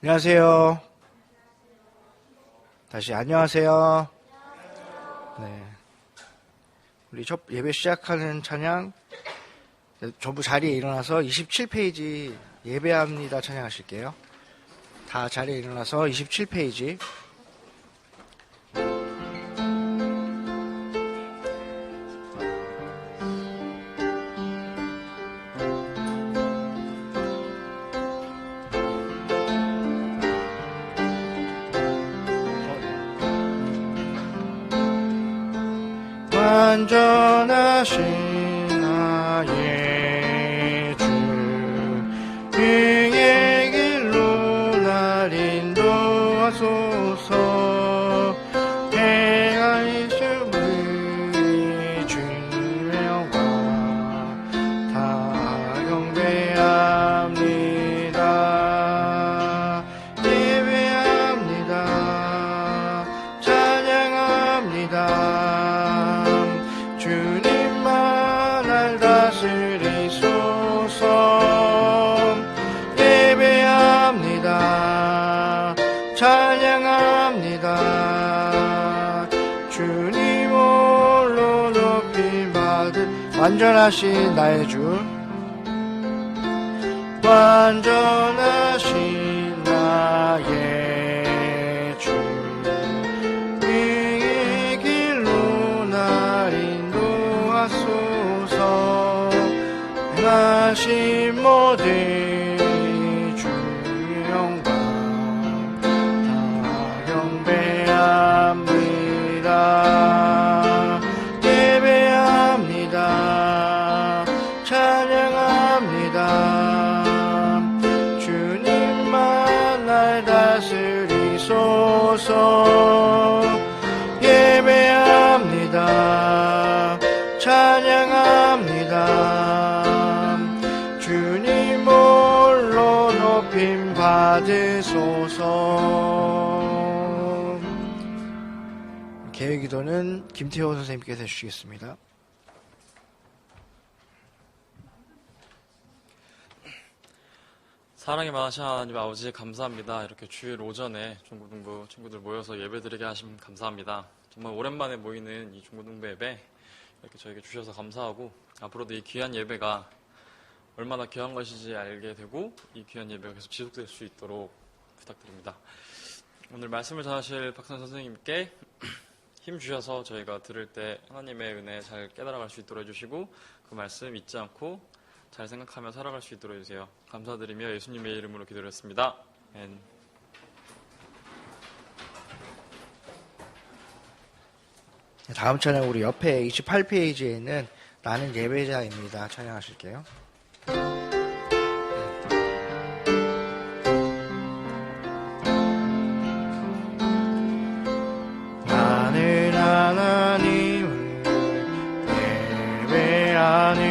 안녕하세요. 다시 안녕하세요. 네. 우리 첫 예배 시작하는 찬양, 전부 자리에 일어나서 27페이지 예배합니다 찬양하실게요. 다 자리에 일어나서 27페이지. 완전하신 나의 주 의의 길로 날 인도하소서. 행하실 우리 주의 영광 다 경배합니다. 예배합니다. 찬양합니다. 주님만 날 다스리소서. 예배합니다. 찬양합니다. 주님 홀로 높임받은 완전하신 나의 주, 완전하신 나의 주 의의 길로 날 인도하소서. 행하신 모든 주의 영광 다 경배합니다. 예배합니다. 찬양합니다. 주님만 날 다스리소서. 예배합니다. 찬양합니다. 주님 홀로 높임 받으소서. 계획기도는 김태호 선생님께서 해주시겠습니다. 사랑이 많으신 하나님 아버지 감사합니다. 이렇게 주일 오전에 중고등부 친구들 모여서 예배드리게 하시면 감사합니다. 정말 오랜만에 모이는 이 중고등부 예배 이렇게 저에게 주셔서 감사하고, 앞으로도 이 귀한 예배가 얼마나 귀한 것인지 알게 되고 이 귀한 예배가 계속 지속될 수 있도록 부탁드립니다. 오늘 말씀을 전하실 박선 선생님께 힘 주셔서 저희가 들을 때 하나님의 은혜 잘 깨달아갈 수 있도록 해주시고, 그 말씀 잊지 않고 잘 생각하며 살아갈 수 있도록 해주세요. 감사드리며 예수님의 이름으로 기도드렸습니다. 아멘. 다음 찬양 우리 옆에 28페이지에 있는 나는 예배자입니다 찬양하실게요. 나는 하나님을 예배하는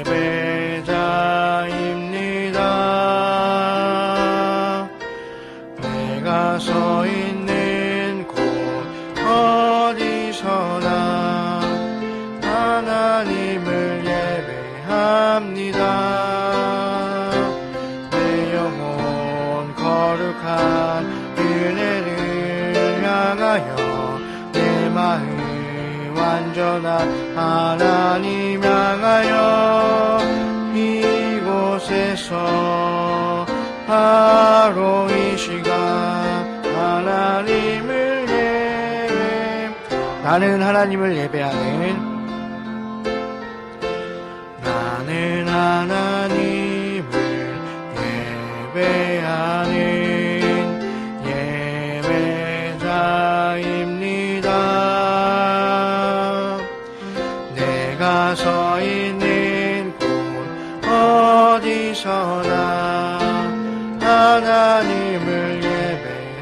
예배자입니다. 내가 서 있는 곳 어디서나 하나님을 예배합니다. 내 영혼 거룩한 은혜를 향하여 내 마음 완전한 하나님 향하여 이곳에서 바로 이 시간 하나님을 예배. 나는 하나님을 예배하는, 나는 하나님을 예배하는 예배자입니다. 내가 서 있는 곳 어디서나 하나님을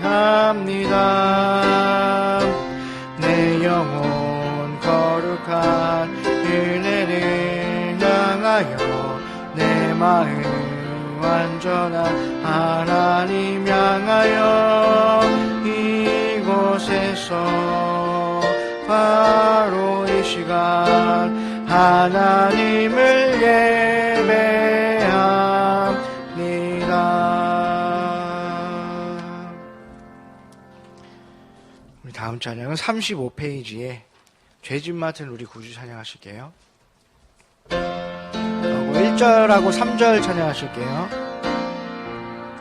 예배합니다. 내 영혼 거룩한 은혜를 향하여 내 마음 완전한 하나님 향하여 이곳에서 바로 이 시간 하나님을 예배합니다. 찬양은 35페이지에 죄짐 맡은 우리 구주 찬양하실게요. 그리고 1절하고 3절 찬양하실게요.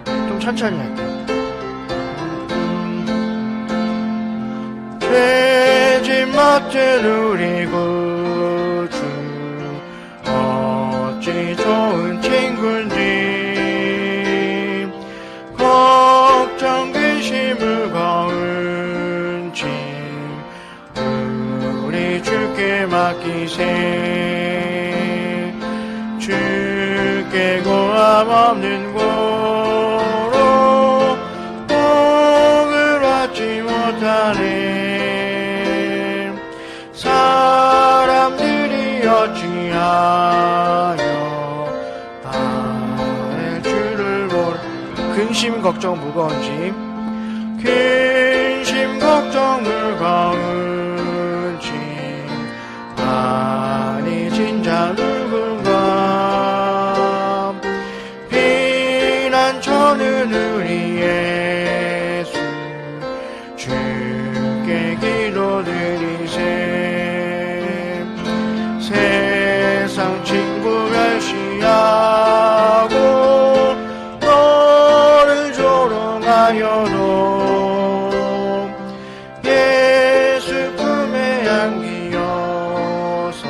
좀 천천히 할게요. 죄짐 맡은 우리 구주 어찌 좋은 친구인지 걱정 근심 무거운 짐 우리 주께 맡기세 주께 고함 없는 고로 복을 받지 못하네 사람들이 어찌하여 나의 주를 모르 근심 걱정 무거운 짐 근심 걱정 무거운 짐 많이 진짜 누군가 비난처는 우리 예수 주께 기도드리세 세상 친구 멸시하고 너를 조롱하여도 예수 품에 안기어서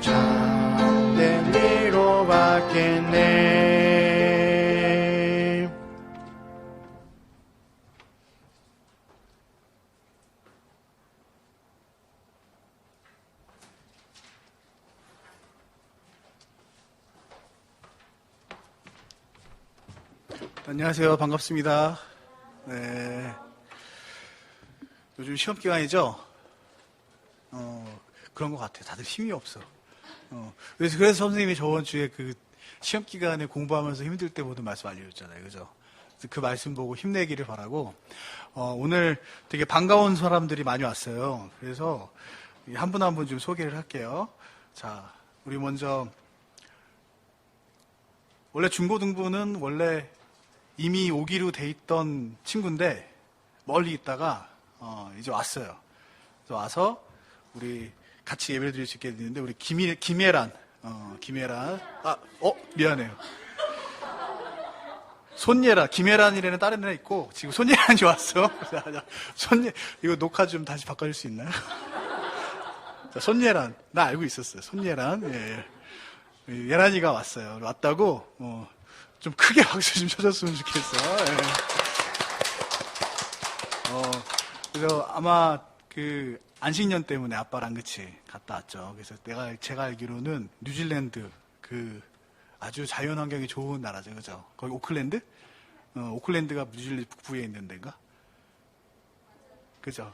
참된 위로받겠네. 안녕하세요. 반갑습니다. 네. 요즘 시험 기간이죠? 그런 것 같아요. 다들 힘이 없어. 그래서 선생님이 저번 주에 그 시험 기간에 공부하면서 힘들 때 보던 말씀 알려줬잖아요. 그죠? 그래서 그 말씀 보고 힘내기를 바라고, 오늘 되게 반가운 사람들이 많이 왔어요. 그래서 한 분 한 분 좀 소개를 할게요. 자, 우리 먼저, 원래 중고등부는 원래 이미 오기로 돼 있던 친구인데 멀리 있다가 이제 왔어요. 그래서 와서 우리 같이 예배를 드릴 수 있게 됐는데 우리 김예란 미안해요. 손예란 김예란이라는 다른 애가 있고 지금 손예란이 왔어. 이거 녹화 좀 다시 바꿔줄 수 있나요? 자, 손예란 나 알고 있었어요. 손예란 예란이가 왔어요. 왔다고 좀 크게 박수 좀 쳐줬으면 좋겠어. 예. 그래서 아마 그 안식년 때문에 아빠랑 그치 갔다 왔죠. 그래서 제가 알기로는 뉴질랜드 그 아주 자연 환경이 좋은 나라죠, 그죠? 거기 오클랜드? 오클랜드가 뉴질랜드 북부에 있는 데인가? 그죠?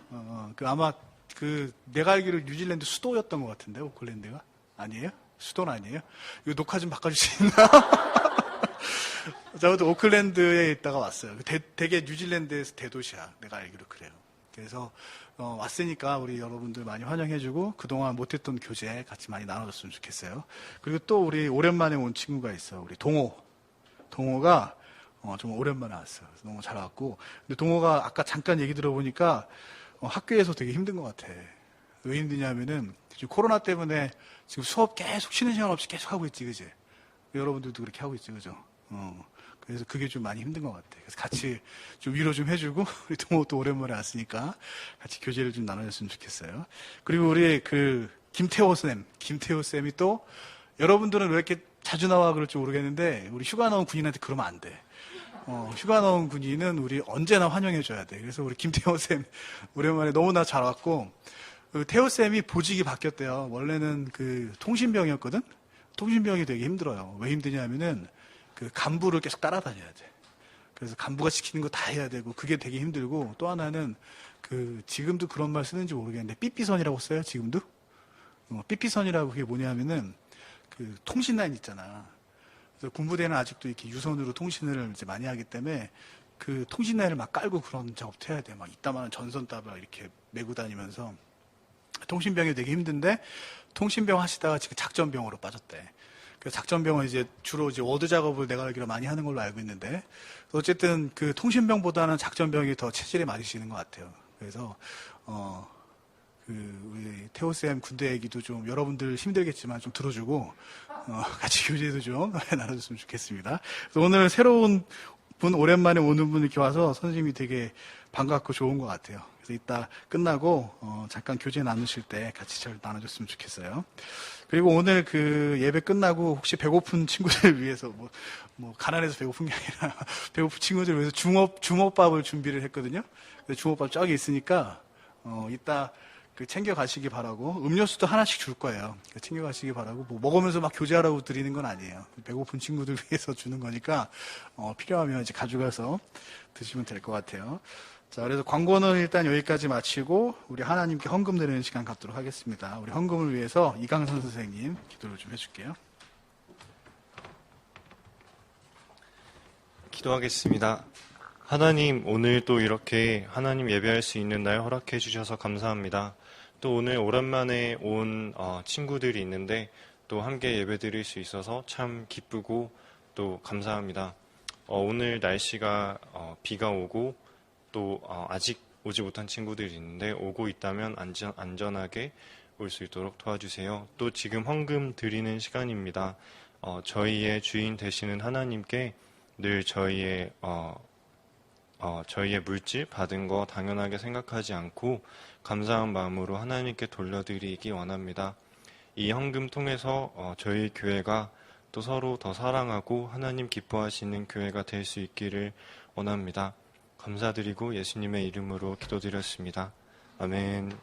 그 아마 그 내가 알기로 뉴질랜드 수도였던 것 같은데 오클랜드가 아니에요? 수도는 아니에요? 이거 녹화 좀 바꿔줄 수 있나? 저도 오클랜드에 있다가 왔어요. 되게 뉴질랜드에서 대도시야. 내가 알기로 그래요. 그래서 왔으니까 우리 여러분들 많이 환영해주고 그동안 못했던 교제 같이 많이 나눠줬으면 좋겠어요. 그리고 또 우리 오랜만에 온 친구가 있어. 우리 동호가 정말 오랜만에 왔어요. 그래서 너무 잘 왔고. 근데 동호가 아까 잠깐 얘기 들어보니까 학교에서 되게 힘든 것 같아. 왜 힘드냐면은 지금 코로나 때문에 지금 수업 계속 쉬는 시간 없이 계속 하고 있지, 그지? 여러분들도 그렇게 하고 있지, 그죠? 그래서 그게 좀 많이 힘든 것 같아. 그래서 같이 좀 위로 좀 해주고, 우리 동호도 오랜만에 왔으니까 같이 교제를 좀 나눠줬으면 좋겠어요. 그리고 우리 김태호 쌤이 또, 여러분들은 왜 이렇게 자주 나와 그럴지 모르겠는데, 우리 휴가 나온 군인한테 그러면 안 돼. 휴가 나온 군인은 우리 언제나 환영해줘야 돼. 그래서 우리 김태호 쌤, 오랜만에 너무나 잘 왔고, 태호 쌤이 보직이 바뀌었대요. 원래는 그 통신병이었거든? 통신병이 되게 힘들어요. 왜 힘드냐면은, 그 간부를 계속 따라다녀야 돼. 그래서 간부가 시키는 거 다 해야 되고 그게 되게 힘들고 또 하나는 그 지금도 그런 말 쓰는지 모르겠는데 삐삐선이라고 써요 지금도? 삐삐선이라고 그게 뭐냐면은 그 통신 라인 있잖아. 그래서 군부대는 아직도 이렇게 유선으로 통신을 이제 많이 하기 때문에 그 통신 라인을 막 깔고 그런 작업도 해야 돼. 막 이따만한 전선 따발 이렇게 메고 다니면서 통신병이 되게 힘든데 통신병 하시다가 지금 작전병으로 빠졌대. 그 작전병은 이제 주로 이제 워드 작업을 내가 알기로 많이 하는 걸로 알고 있는데 어쨌든 그 통신병보다는 작전병이 더 체질에 맞으시는 것 같아요. 그래서 우리 태호쌤 군대 얘기도 좀 여러분들 힘들겠지만 좀 들어주고 같이 교제도 좀 나눠줬으면 좋겠습니다. 그래서 오늘 새로운 분, 오랜만에 오는 분 이렇게 와서 선생님이 되게 반갑고 좋은 것 같아요. 그래서 이따 끝나고 잠깐 교제 나누실 때 같이 잘 나눠줬으면 좋겠어요. 그리고 오늘 그 예배 끝나고 혹시 배고픈 친구들을 위해서 뭐 가난해서 배고픈 게 아니라 배고픈 친구들을 위해서 주먹밥을 준비를 했거든요. 그래서 주먹밥 저기 있으니까 이따 그 챙겨 가시기 바라고, 음료수도 하나씩 줄 거예요. 챙겨 가시기 바라고, 뭐 먹으면서 막 교제하라고 드리는 건 아니에요. 배고픈 친구들 위해서 주는 거니까 필요하면 이제 가져가서 드시면 될 것 같아요. 자, 그래서 광고는 일단 여기까지 마치고 우리 하나님께 헌금 드리는 시간 갖도록 하겠습니다. 우리 헌금을 위해서 이강선 선생님 기도를 좀 해줄게요. 기도하겠습니다. 하나님, 오늘 또 이렇게 하나님 예배할 수 있는 날 허락해 주셔서 감사합니다. 또 오늘 오랜만에 온 친구들이 있는데 또 함께 예배 드릴 수 있어서 참 기쁘고 또 감사합니다. 오늘 날씨가 비가 오고 또 아직 오지 못한 친구들이 있는데 오고 있다면 안전하게 올 수 있도록 도와주세요. 또 지금 헌금 드리는 시간입니다. 저희의 주인 되시는 하나님께 늘 저희의 물질 받은 거 당연하게 생각하지 않고 감사한 마음으로 하나님께 돌려드리기 원합니다. 이 헌금 통해서 저희 교회가 또 서로 더 사랑하고 하나님 기뻐하시는 교회가 될 수 있기를 원합니다. 감사드리고 예수님의 이름으로 기도드렸습니다. 아멘.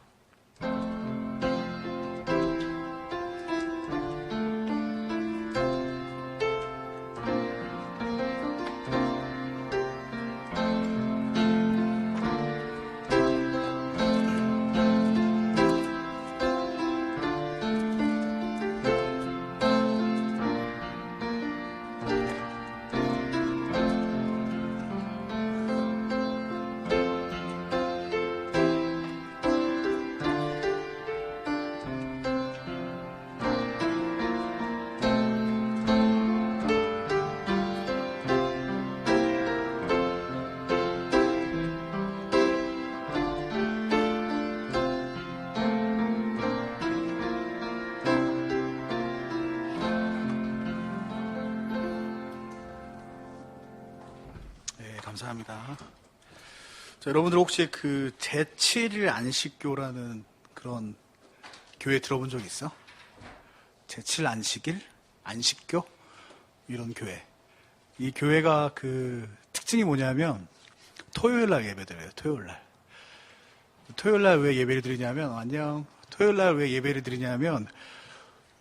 감사합니다. 자, 여러분들 혹시 그 제7일 안식교라는 그런 교회 들어본 적 있어? 제7 안식일? 안식교? 이런 교회. 이 교회가 그 특징이 뭐냐면 토요일 날 예배드려요. 토요일 날. 토요일 날 왜 예배를 드리냐면, 안녕. 토요일 날 왜 예배를 드리냐면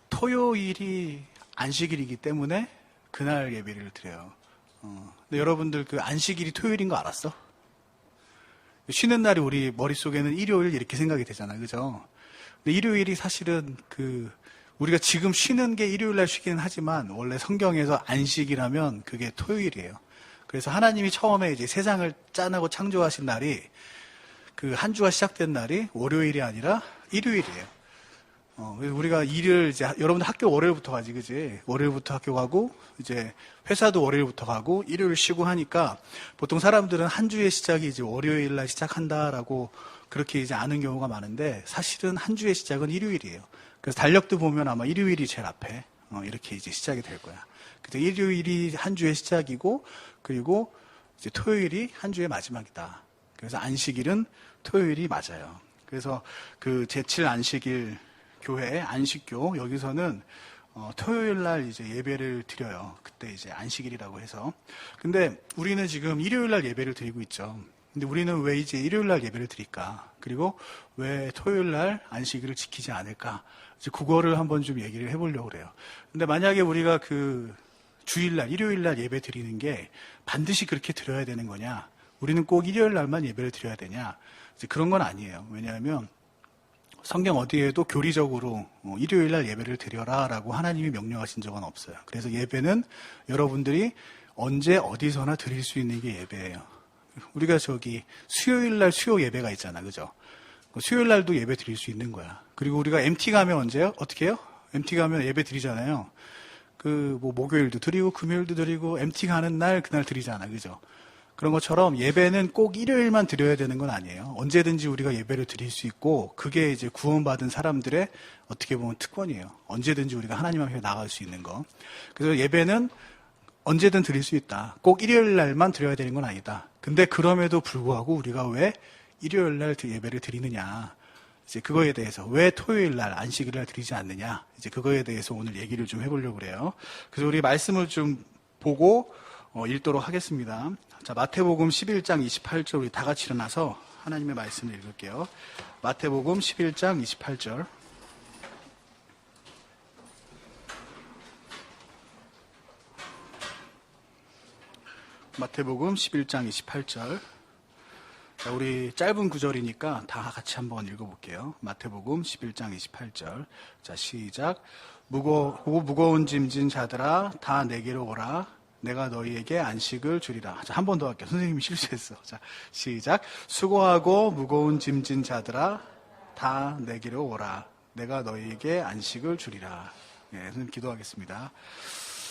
토요일이 안식일이기 때문에 그날 예배를 드려요. 근데 여러분들 그 안식일이 토요일인 거 알았어? 쉬는 날이 우리 머릿속에는 일요일 이렇게 생각이 되잖아요. 그죠? 근데 일요일이 사실은 우리가 지금 쉬는 게 일요일 날 쉬기는 하지만 원래 성경에서 안식이라면 그게 토요일이에요. 그래서 하나님이 처음에 이제 세상을 짜내고 창조하신 날이 그 한 주가 시작된 날이 월요일이 아니라 일요일이에요. 우리가 일을 이제 여러분들 학교 월요일부터 가지, 그지? 월요일부터 학교 가고 이제 회사도 월요일부터 가고 일요일 쉬고 하니까 보통 사람들은 한 주의 시작이 이제 월요일 날 시작한다라고 그렇게 이제 아는 경우가 많은데 사실은 한 주의 시작은 일요일이에요. 그래서 달력도 보면 아마 일요일이 제일 앞에 이렇게 이제 시작이 될 거야. 그래서 일요일이 한 주의 시작이고 그리고 이제 토요일이 한 주의 마지막이다. 그래서 안식일은 토요일이 맞아요. 그래서 그 제7 안식일 교회 안식교 여기서는 토요일 날 이제 예배를 드려요. 그때 이제 안식일이라고 해서. 근데 우리는 지금 일요일 날 예배를 드리고 있죠. 근데 우리는 왜 이제 일요일 날 예배를 드릴까? 그리고 왜 토요일 날 안식일을 지키지 않을까? 이제 그거를 한번 좀 얘기를 해보려고 그래요. 근데 만약에 우리가 그 주일날, 일요일 날 예배 드리는 게 반드시 그렇게 드려야 되는 거냐? 우리는 꼭 일요일 날만 예배를 드려야 되냐? 이제 그런 건 아니에요. 왜냐하면 성경 어디에도 교리적으로 일요일 날 예배를 드려라 라고 하나님이 명령하신 적은 없어요. 그래서 예배는 여러분들이 언제 어디서나 드릴 수 있는 게 예배예요. 우리가 저기 수요일 날 수요 예배가 있잖아. 그죠? 수요일 날도 예배 드릴 수 있는 거야. 그리고 우리가 MT 가면 언제요? 어떻게 해요? MT 가면 예배 드리잖아요. 뭐 목요일도 드리고 금요일도 드리고 MT 가는 날 그날 드리잖아. 그죠? 그런 것처럼 예배는 꼭 일요일만 드려야 되는 건 아니에요. 언제든지 우리가 예배를 드릴 수 있고 그게 이제 구원받은 사람들의 어떻게 보면 특권이에요. 언제든지 우리가 하나님 앞에 나갈 수 있는 거. 그래서 예배는 언제든 드릴 수 있다. 꼭 일요일 날만 드려야 되는 건 아니다. 근데 그럼에도 불구하고 우리가 왜 일요일 날 예배를 드리느냐. 이제 그거에 대해서 왜 토요일 날 안식일 날 드리지 않느냐. 이제 그거에 대해서 오늘 얘기를 좀 해보려고 그래요. 그래서 우리 말씀을 좀 보고 읽도록 하겠습니다. 자, 마태복음 11장 28절 우리 다 같이 일어나서 하나님의 말씀을 읽을게요. 마태복음 11장 28절. 마태복음 11장 28절. 자, 우리 짧은 구절이니까 다 같이 한번 읽어볼게요. 마태복음 11장 28절. 자, 시작. 무거운 짐진 자들아 다 내게로 오라. 내가 너희에게 안식을 주리라. 자, 한 번 더 할게요. 선생님이 실수했어. 자, 시작. 수고하고 무거운 짐진 자들아 다 내게로 오라. 내가 너희에게 안식을 주리라. 네, 선생님 기도하겠습니다.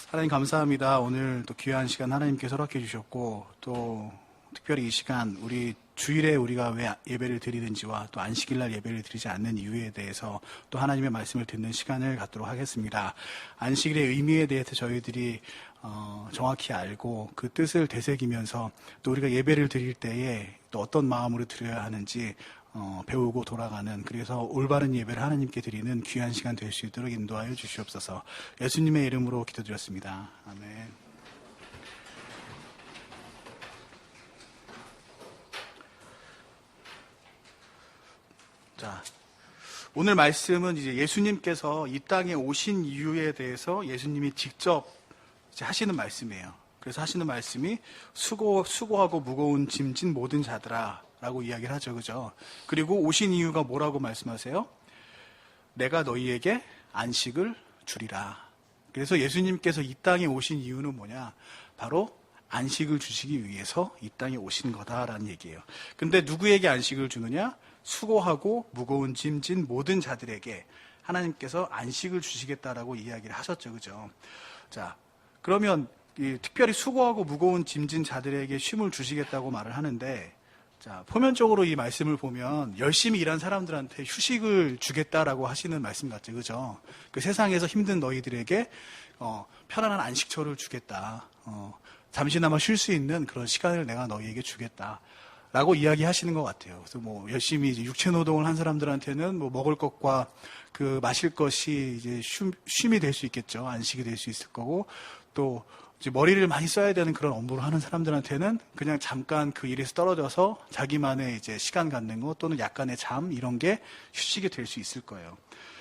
하나님 감사합니다. 오늘 또 귀한 시간 하나님께서 허락해 주셨고 또 특별히 이 시간 우리 주일에 우리가 왜 예배를 드리는지와 또 안식일날 예배를 드리지 않는 이유에 대해서 또 하나님의 말씀을 듣는 시간을 갖도록 하겠습니다. 안식일의 의미에 대해서 저희들이 정확히 알고 그 뜻을 되새기면서 또 우리가 예배를 드릴 때에 또 어떤 마음으로 드려야 하는지 배우고 돌아가는 그래서 올바른 예배를 하나님께 드리는 귀한 시간 될 수 있도록 인도하여 주시옵소서. 예수님의 이름으로 기도드렸습니다. 아멘. 자, 오늘 말씀은 이제 예수님께서 이 땅에 오신 이유에 대해서 예수님이 직접 이제 하시는 말씀이에요. 그래서 하시는 말씀이 수고하고 무거운 짐진 모든 자들아 라고 이야기를 하죠. 그죠? 그리고 오신 이유가 뭐라고 말씀하세요? 내가 너희에게 안식을 주리라. 그래서 예수님께서 이 땅에 오신 이유는 뭐냐? 바로 안식을 주시기 위해서 이 땅에 오신 거다라는 얘기예요. 근데 누구에게 안식을 주느냐? 수고하고 무거운 짐진 모든 자들에게 하나님께서 안식을 주시겠다라고 이야기를 하셨죠. 그죠? 자, 그러면 특별히 수고하고 무거운 짐진 자들에게 쉼을 주시겠다고 말을 하는데 자, 표면적으로 이 말씀을 보면 열심히 일한 사람들한테 휴식을 주겠다라고 하시는 말씀 같죠. 그죠? 그 세상에서 힘든 너희들에게 편안한 안식처를 주겠다. 잠시나마 쉴 수 있는 그런 시간을 내가 너희에게 주겠다. 라고 이야기하시는 것 같아요. 그래서 뭐 열심히 이제 육체 노동을 한 사람들한테는 뭐 먹을 것과 그 마실 것이 이제 쉼이 될 수 있겠죠. 안식이 될 수 있을 거고 또 이제 머리를 많이 써야 되는 그런 업무를 하는 사람들한테는 그냥 잠깐 그 일에서 떨어져서 자기만의 이제 시간 갖는 거 또는 약간의 잠 이런 게 휴식이 될 수 있을 거예요.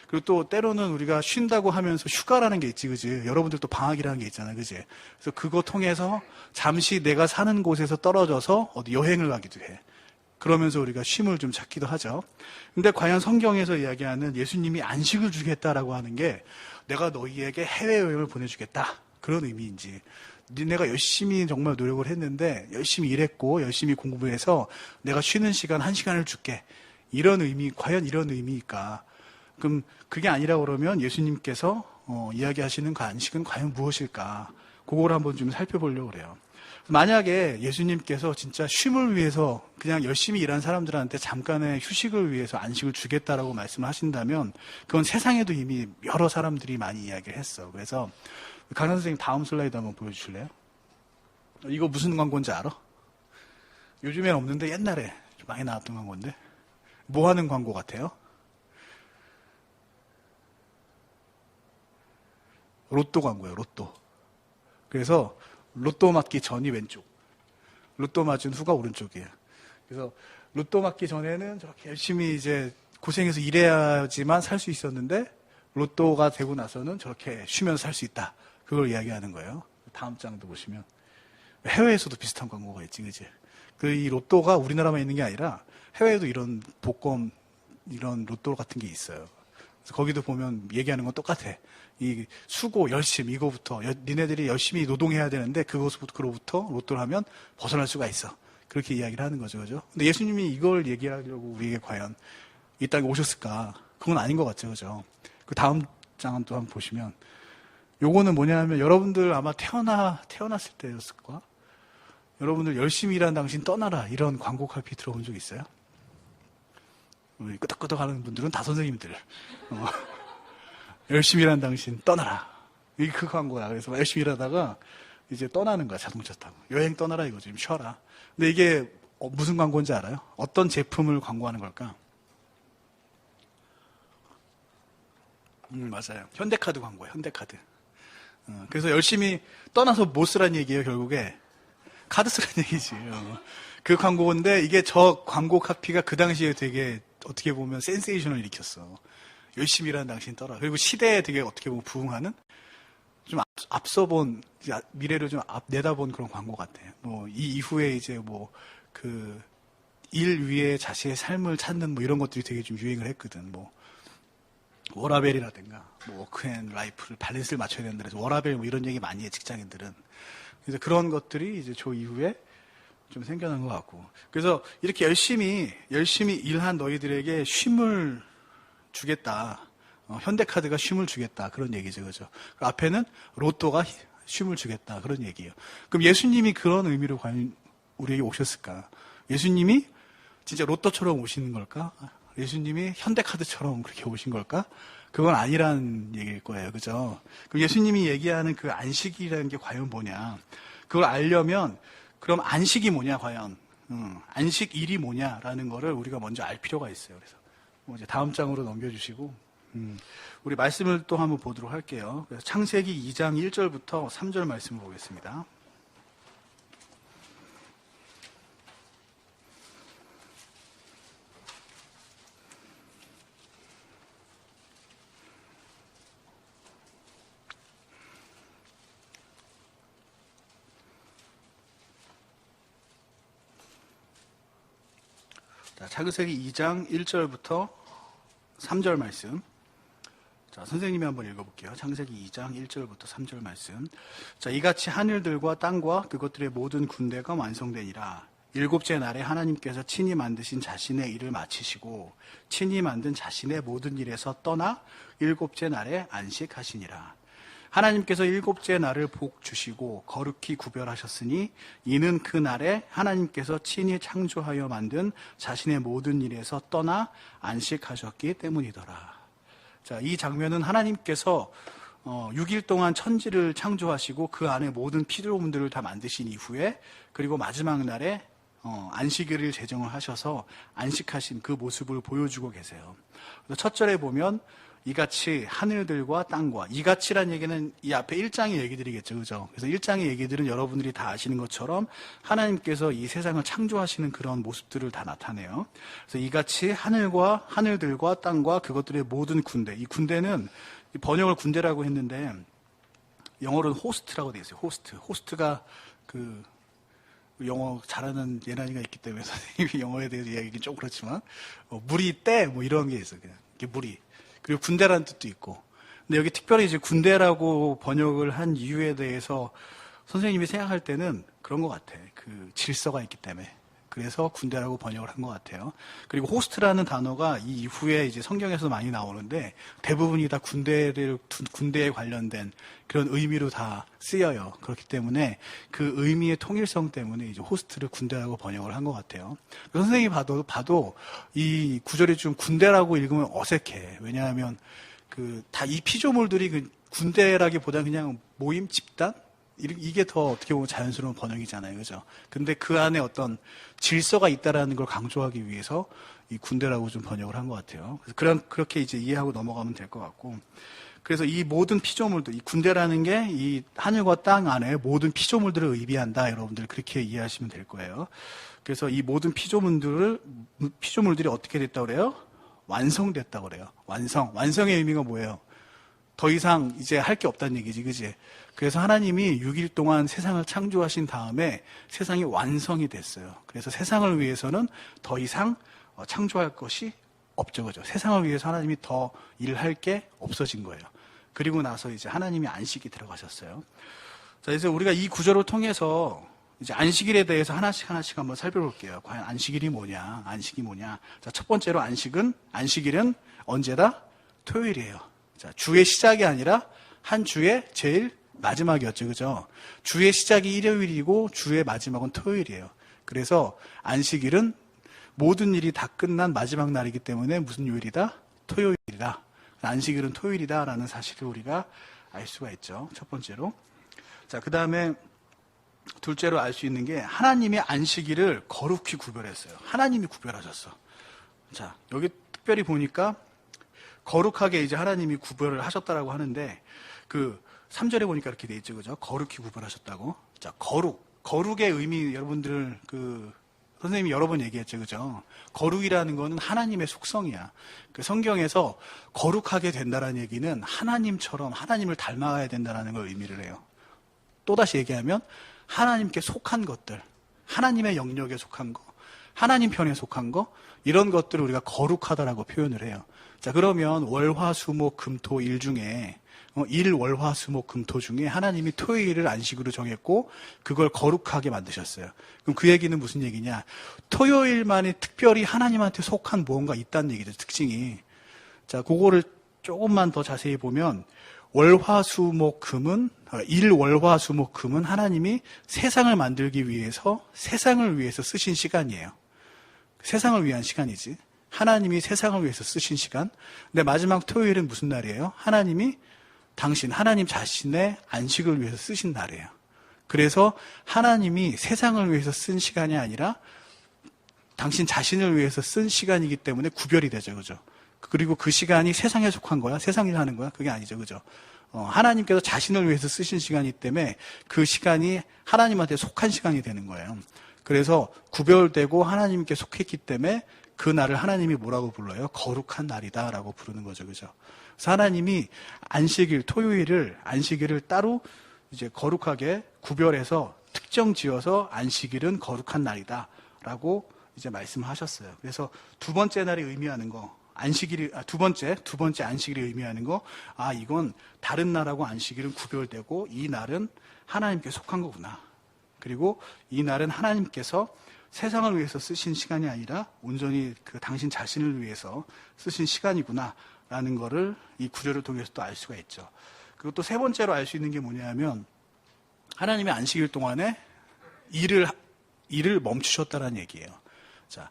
그리고 또 때로는 우리가 쉰다고 하면서 휴가라는 게 있지, 그지? 여러분들도 방학이라는 게 있잖아요, 그지? 그래서 그거 통해서 잠시 내가 사는 곳에서 떨어져서 어디 여행을 가기도 해. 그러면서 우리가 쉼을 좀 찾기도 하죠. 근데 과연 성경에서 이야기하는 예수님이 안식을 주겠다라고 하는 게 내가 너희에게 해외여행을 보내주겠다. 그런 의미인지. 니네가 열심히 정말 노력을 했는데 열심히 일했고 열심히 공부해서 내가 쉬는 시간 1시간을 줄게. 이런 의미, 과연 이런 의미일까? 그럼 그게 아니라 그러면 예수님께서 이야기하시는 그 안식은 과연 무엇일까? 그걸 한번 좀 살펴보려고 그래요. 만약에 예수님께서 진짜 쉼을 위해서 그냥 열심히 일한 사람들한테 잠깐의 휴식을 위해서 안식을 주겠다라고 말씀을 하신다면 그건 세상에도 이미 여러 사람들이 많이 이야기를 했어. 그래서 강남 선생님 다음 슬라이드 한번 보여주실래요? 이거 무슨 광고인지 알아? 요즘엔 없는데 옛날에 좀 많이 나왔던 광고인데 뭐 하는 광고 같아요? 로또 광고예요. 로또. 그래서 로또 맞기 전이 왼쪽, 로또 맞은 후가 오른쪽이에요. 그래서 로또 맞기 전에는 저렇게 열심히 이제 고생해서 일해야지만 살 수 있었는데 로또가 되고 나서는 저렇게 쉬면서 살 수 있다. 그걸 이야기하는 거예요. 다음 장도 보시면 해외에서도 비슷한 광고가 있지, 그지? 이 로또가 우리나라만 있는 게 아니라 해외에도 이런 복권, 이런 로또 같은 게 있어요. 그래서 거기도 보면 얘기하는 건 똑같아. 이 수고, 열심, 이거부터 니네들이 열심히 노동해야 되는데 그로부터 로또를 하면 벗어날 수가 있어. 그렇게 이야기를 하는 거죠, 그죠? 근데 예수님이 이걸 얘기하려고 우리에게 과연 이 땅에 오셨을까? 그건 아닌 것 같죠, 그죠? 그 다음 장은 또 한번 보시면 요거는 뭐냐 하면 여러분들 아마 태어났을 때였을 거야. 여러분들 열심히 일하는 당신 떠나라 이런 광고 카피 들어본 적 있어요? 우리 끄덕끄덕 하는 분들은 다 선생님들. 열심히 일하는 당신 떠나라. 이게 그 광고야. 그래서 열심히 일하다가 이제 떠나는 거야, 자동차 타고. 여행 떠나라 이거지. 좀 쉬어라. 근데 이게 무슨 광고인지 알아요? 어떤 제품을 광고하는 걸까? 맞아요. 현대카드 광고예요, 현대카드. 그래서 열심히 떠나서 못 쓰란 얘기예요, 결국에. 카드 쓰란 얘기지. 그 광고인데 이게 저 광고 카피가 그 당시에 되게 어떻게 보면 센세이션을 일으켰어. 열심히 일하는 당신 떠라. 그리고 시대에 되게 어떻게 보면 부응하는 좀 앞서 본 미래를 좀 내다본 그런 광고 같아. 뭐 이 이후에 이제 뭐 그 일 위에 자신의 삶을 찾는 뭐 이런 것들이 되게 좀 유행을 했거든. 뭐 워라벨이라든가 뭐 워크앤 라이프를 밸런스를 맞춰야 된다 그래서 워라벨 뭐 이런 얘기 많이 해, 직장인들은. 그래서 그런 것들이 이제 저 이후에 좀 생겨난 것 같고. 그래서 이렇게 열심히 일한 너희들에게 쉼을 주겠다. 현대카드가 쉼을 주겠다. 그런 얘기죠. 그죠? 앞에는 로또가 쉼을 주겠다. 그런 얘기예요. 그럼 예수님이 그런 의미로 과연 우리에게 오셨을까? 예수님이 진짜 로또처럼 오시는 걸까? 예수님이 현대카드처럼 그렇게 오신 걸까? 그건 아니라는 얘기일 거예요. 그죠? 그럼 예수님이 얘기하는 그 안식이라는 게 과연 뭐냐? 그걸 알려면 그럼 안식이 뭐냐, 과연? 안식일이 뭐냐라는 거를 우리가 먼저 알 필요가 있어요. 그래서 뭐 이제 다음 장으로 넘겨주시고, 우리 말씀을 또 한번 보도록 할게요. 그래서 창세기 2장 1절부터 3절 말씀을 보겠습니다. 자, 창세기 2장 1절부터 3절 말씀. 자, 선생님이 한번 읽어볼게요. 창세기 2장 1절부터 3절 말씀. 자, 이같이 하늘들과 땅과 그것들의 모든 군대가 완성되니라. 일곱째 날에 하나님께서 친히 만드신 자신의 일을 마치시고 친히 만든 자신의 모든 일에서 떠나 일곱째 날에 안식하시니라. 하나님께서 일곱째 날을 복 주시고 거룩히 구별하셨으니 이는 그 날에 하나님께서 친히 창조하여 만든 자신의 모든 일에서 떠나 안식하셨기 때문이더라. 자, 이 장면은 하나님께서 6일 동안 천지를 창조하시고 그 안에 모든 피조물들을 다 만드신 이후에 그리고 마지막 날에 안식일을 제정을 하셔서 안식하신 그 모습을 보여주고 계세요. 그래서 첫 절에 보면 이같이 하늘들과 땅과, 이같이란 얘기는 이 앞에 1장의 얘기들이겠죠. 그죠? 그래서 1장의 얘기들은 여러분들이 다 아시는 것처럼 하나님께서 이 세상을 창조하시는 그런 모습들을 다 나타내요. 그래서 이같이 하늘들과 땅과 그것들의 모든 군대, 이 군대는 번역을 군대라고 했는데 영어로는 호스트라고 되어 있어요. 호스트가 그 영어 잘하는 예난이가 있기 때문에 선생님이 영어에 대해서 이야기하기는 좀 그렇지만 무리 때 뭐 이런 게 있어요. 그냥 이게 무리. 그리고 군대라는 뜻도 있고. 근데 여기 특별히 이제 군대라고 번역을 한 이유에 대해서 선생님이 생각할 때는 그런 것 같아. 그 질서가 있기 때문에. 그래서 군대라고 번역을 한 것 같아요. 그리고 호스트라는 단어가 이 이후에 이제 성경에서 많이 나오는데 대부분이 다 군대에 관련된 그런 의미로 다 쓰여요. 그렇기 때문에 그 의미의 통일성 때문에 이제 호스트를 군대라고 번역을 한 것 같아요. 선생님이 봐도 이 구절이 좀 군대라고 읽으면 어색해. 왜냐하면 다 이 피조물들이 그 군대라기보다 그냥 모임, 집단? 이게 더 어떻게 보면 자연스러운 번역이잖아요. 그죠? 근데 그 안에 어떤 질서가 있다라는 걸 강조하기 위해서 이 군대라고 좀 번역을 한 것 같아요. 그래서 그렇게 이제 이해하고 넘어가면 될 것 같고. 그래서 이 모든 피조물들, 이 군대라는 게 이 하늘과 땅 안에 모든 피조물들을 의미한다. 여러분들 그렇게 이해하시면 될 거예요. 그래서 이 모든 피조물들이 어떻게 됐다고 그래요? 완성됐다고 그래요. 완성의 의미가 뭐예요? 더 이상 이제 할 게 없다는 얘기지, 그지? 그래서 하나님이 6일 동안 세상을 창조하신 다음에 세상이 완성이 됐어요. 그래서 세상을 위해서는 더 이상 창조할 것이 없죠, 그죠? 세상을 위해서 하나님이 더 일할 게 없어진 거예요. 그리고 나서 이제 하나님이 안식이 들어가셨어요. 자, 이제 우리가 이 구절을 통해서 이제 안식일에 대해서 하나씩 한번 살펴볼게요. 과연 안식일이 뭐냐? 안식이 뭐냐? 자, 첫 번째로 안식일은 언제다? 토요일이에요. 자, 주의 시작이 아니라 한 주의 제일 마지막이었죠. 그죠? 주의 시작이 일요일이고 주의 마지막은 토요일이에요. 그래서 안식일은 모든 일이 다 끝난 마지막 날이기 때문에 무슨 요일이다? 토요일이다. 안식일은 토요일이다라는 사실을 우리가 알 수가 있죠. 첫 번째로. 자, 그 다음에 둘째로 알 수 있는 게 하나님이 안식일을 거룩히 구별했어요. 하나님이 구별하셨어. 자, 여기 특별히 보니까 거룩하게 이제 하나님이 구별을 하셨다라고 하는데 그 3절에 보니까 이렇게 돼 있죠. 그죠? 거룩히 구별하셨다고. 자, 거룩의 의미 여러분들 선생님이 여러 번 얘기했죠. 그죠? 거룩이라는 거는 하나님의 속성이야. 그 성경에서 거룩하게 된다라는 얘기는 하나님처럼 하나님을 닮아가야 된다는 걸 의미를 해요. 또다시 얘기하면 하나님께 속한 것들, 하나님의 영역에 속한 거, 하나님 편에 속한 거, 이런 것들을 우리가 거룩하다라고 표현을 해요. 자, 그러면 월화수목금토일 중에 일월화수목금토 중에 하나님이 토요일을 안식으로 정했고 그걸 거룩하게 만드셨어요. 그럼 그 얘기는 무슨 얘기냐? 토요일만이 특별히 하나님한테 속한 무언가 있다는 얘기죠. 특징이. 자, 그거를 조금만 더 자세히 보면 월화수목금은 일월화수목금은 하나님이 세상을 만들기 위해서 세상을 위해서 쓰신 시간이에요. 세상을 위한 시간이지. 하나님이 세상을 위해서 쓰신 시간. 근데 마지막 토요일은 무슨 날이에요? 하나님 자신의 안식을 위해서 쓰신 날이에요. 그래서 하나님이 세상을 위해서 쓴 시간이 아니라 당신 자신을 위해서 쓴 시간이기 때문에 구별이 되죠. 그죠? 그리고 그 시간이 세상에 속한 거야? 세상 일 하는 거야? 그게 아니죠. 그죠? 하나님께서 자신을 위해서 쓰신 시간이기 때문에 그 시간이 하나님한테 속한 시간이 되는 거예요. 그래서 구별되고 하나님께 속했기 때문에 그 날을 하나님이 뭐라고 불러요? 거룩한 날이다라고 부르는 거죠. 그죠? 그래서 하나님이 안식일을 따로 이제 거룩하게 구별해서 특정 지어서 안식일은 거룩한 날이다라고 이제 말씀을 하셨어요. 그래서 두 번째 날이 의미하는 거, 두 번째 안식일이 의미하는 거, 이건 다른 날하고 안식일은 구별되고 이 날은 하나님께 속한 거구나. 그리고 이 날은 하나님께서 세상을 위해서 쓰신 시간이 아니라 온전히 그 당신 자신을 위해서 쓰신 시간이구나라는 거를 이 구절을 통해서 또 알 수가 있죠. 그리고 또 세 번째로 알 수 있는 게 뭐냐면 하나님의 안식일 동안에 일을 멈추셨다라는 얘기예요. 자,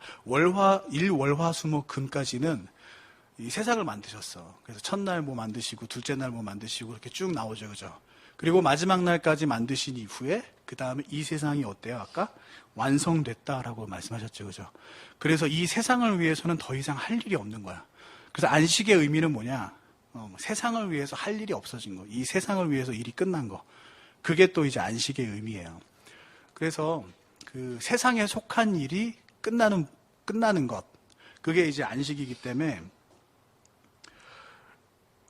일월화수목금까지는 이 세상을 만드셨어. 그래서 첫날 뭐 만드시고 둘째 날 뭐 만드시고 이렇게 쭉 나오죠. 그죠? 그리고 마지막 날까지 만드신 이후에 그 다음에 이 세상이 어때요? 아까 완성됐다라고 말씀하셨죠. 그죠? 그래서 이 세상을 위해서는 더 이상 할 일이 없는 거야. 그래서 안식의 의미는 뭐냐? 세상을 위해서 할 일이 없어진 거. 이 세상을 위해서 일이 끝난 거. 그게 또 이제 안식의 의미예요. 그래서 그 세상에 속한 일이 끝나는 것. 그게 이제 안식이기 때문에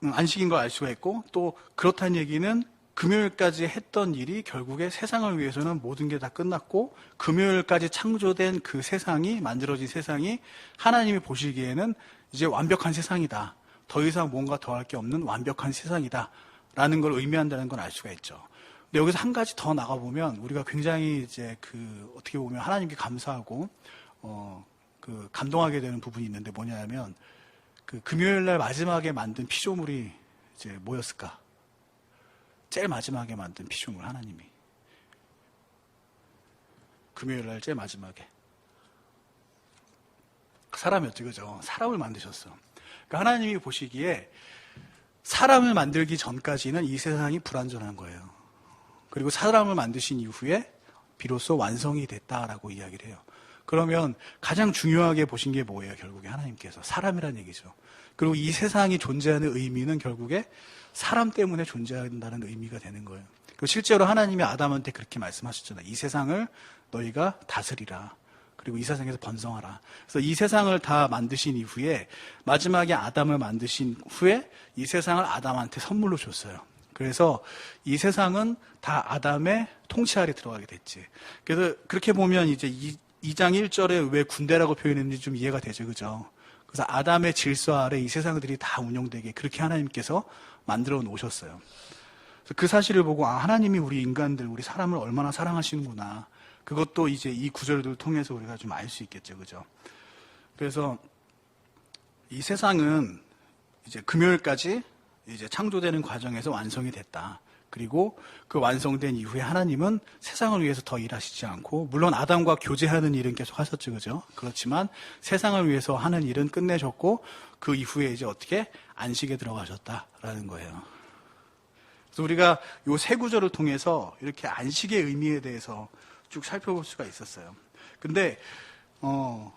안식인 걸 알 수가 있고 또 그렇다는 얘기는 금요일까지 했던 일이 결국에 세상을 위해서는 모든 게 다 끝났고 금요일까지 창조된 그 세상이 만들어진 세상이 하나님이 보시기에는 이제 완벽한 세상이다. 더 이상 뭔가 더할 게 없는 완벽한 세상이다. 라는 걸 의미한다는 걸 알 수가 있죠. 근데 여기서 한 가지 더 나가보면 우리가 굉장히 이제 어떻게 보면 하나님께 감사하고 감동하게 되는 부분이 있는데 뭐냐면 금요일 날 마지막에 만든 피조물이 이제 뭐였을까? 제일 마지막에 만든 피조물 하나님이 금요일 날 제일 마지막에 사람이었죠. 그죠? 사람을 만드셨어. 그러니까 하나님이 보시기에 사람을 만들기 전까지는 이 세상이 불완전한 거예요. 그리고 사람을 만드신 이후에 비로소 완성이 됐다라고 이야기를 해요. 그러면 가장 중요하게 보신 게 뭐예요? 결국에 하나님께서 사람이라는 얘기죠. 그리고 이 세상이 존재하는 의미는 결국에 사람 때문에 존재한다는 의미가 되는 거예요. 그리고 실제로 하나님이 아담한테 그렇게 말씀하셨잖아요. 이 세상을 너희가 다스리라. 그리고 이 세상에서 번성하라. 그래서 이 세상을 다 만드신 이후에 마지막에 아담을 만드신 후에 이 세상을 아담한테 선물로 줬어요. 그래서 이 세상은 다 아담의 통치 아래 들어가게 됐지. 그래서 그렇게 보면 이제 2장 1절에 왜 군대라고 표현했는지 좀 이해가 되죠. 그죠? 그래서 아담의 질서 아래 이 세상들이 다 운영되게 그렇게 하나님께서 만들어 놓으셨어요. 그 사실을 보고 하나님이 우리 인간들, 우리 사람을 얼마나 사랑하시는구나. 그것도 이제 이 구절들을 통해서 우리가 좀 알 수 있겠죠. 그죠? 그래서 이 세상은 이제 금요일까지 이제 창조되는 과정에서 완성이 됐다. 그리고 그 완성된 이후에 하나님은 세상을 위해서 더 일하시지 않고, 물론 아담과 교제하는 일은 계속 하셨죠, 그죠? 그렇지만 세상을 위해서 하는 일은 끝내셨고, 그 이후에 이제 어떻게 안식에 들어가셨다라는 거예요. 그래서 우리가 요 세 구절을 통해서 이렇게 안식의 의미에 대해서 쭉 살펴볼 수가 있었어요. 근데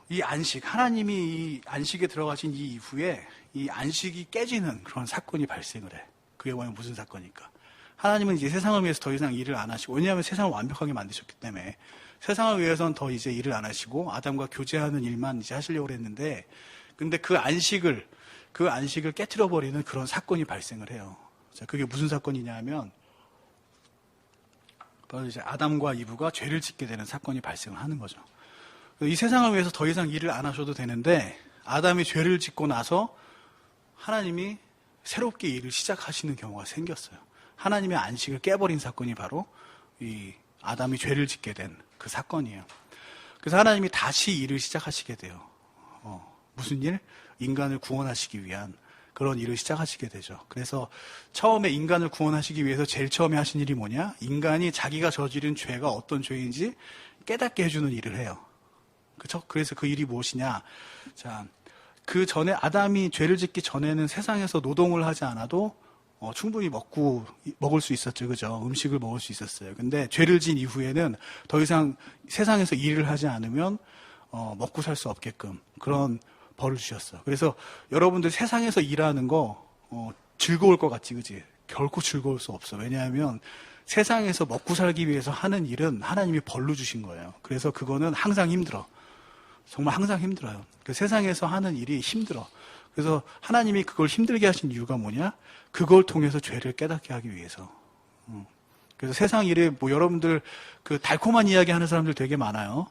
이 안식, 하나님이 이 안식에 들어가신 이 이후에 이 안식이 깨지는 그런 사건이 발생을 해. 그게 뭐냐면 무슨 사건일까? 하나님은 이제 세상을 위해서 더 이상 일을 안 하시고, 왜냐하면 세상을 완벽하게 만드셨기 때문에 세상을 위해서는 더 이제 일을 안 하시고 아담과 교제하는 일만 이제 하시려고 했는데, 근데 그 안식을 깨트려 버리는 그런 사건이 발생을 해요. 자, 그게 무슨 사건이냐 하면 바로 이제 아담과 이브가 죄를 짓게 되는 사건이 발생을 하는 거죠. 이 세상을 위해서 더 이상 일을 안 하셔도 되는데, 아담이 죄를 짓고 나서 하나님이 새롭게 일을 시작하시는 경우가 생겼어요. 하나님의 안식을 깨버린 사건이 바로 이 아담이 죄를 짓게 된 그 사건이에요. 그래서 하나님이 다시 일을 시작하시게 돼요. 무슨 일? 인간을 구원하시기 위한 그런 일을 시작하시게 되죠. 그래서 처음에 인간을 구원하시기 위해서 제일 처음에 하신 일이 뭐냐? 인간이 자기가 저지른 죄가 어떤 죄인지 깨닫게 해주는 일을 해요. 그렇죠? 그래서 그 일이 무엇이냐? 자, 그 전에 아담이 죄를 짓기 전에는 세상에서 노동을 하지 않아도 충분히 먹을 수 있었죠. 그죠? 음식을 먹을 수 있었어요. 근데 죄를 지은 이후에는 더 이상 세상에서 일을 하지 않으면 먹고 살 수 없게끔 그런 벌을 주셨어. 그래서 여러분들 세상에서 일하는 거 즐거울 것 같지, 그지? 결코 즐거울 수 없어. 왜냐하면 세상에서 먹고 살기 위해서 하는 일은 하나님이 벌로 주신 거예요. 그래서 그거는 항상 힘들어. 정말 항상 힘들어요. 그 세상에서 하는 일이 힘들어. 그래서 하나님이 그걸 힘들게 하신 이유가 뭐냐? 그걸 통해서 죄를 깨닫게 하기 위해서. 그래서 세상 일에 여러분들 그 달콤한 이야기 하는 사람들 되게 많아요.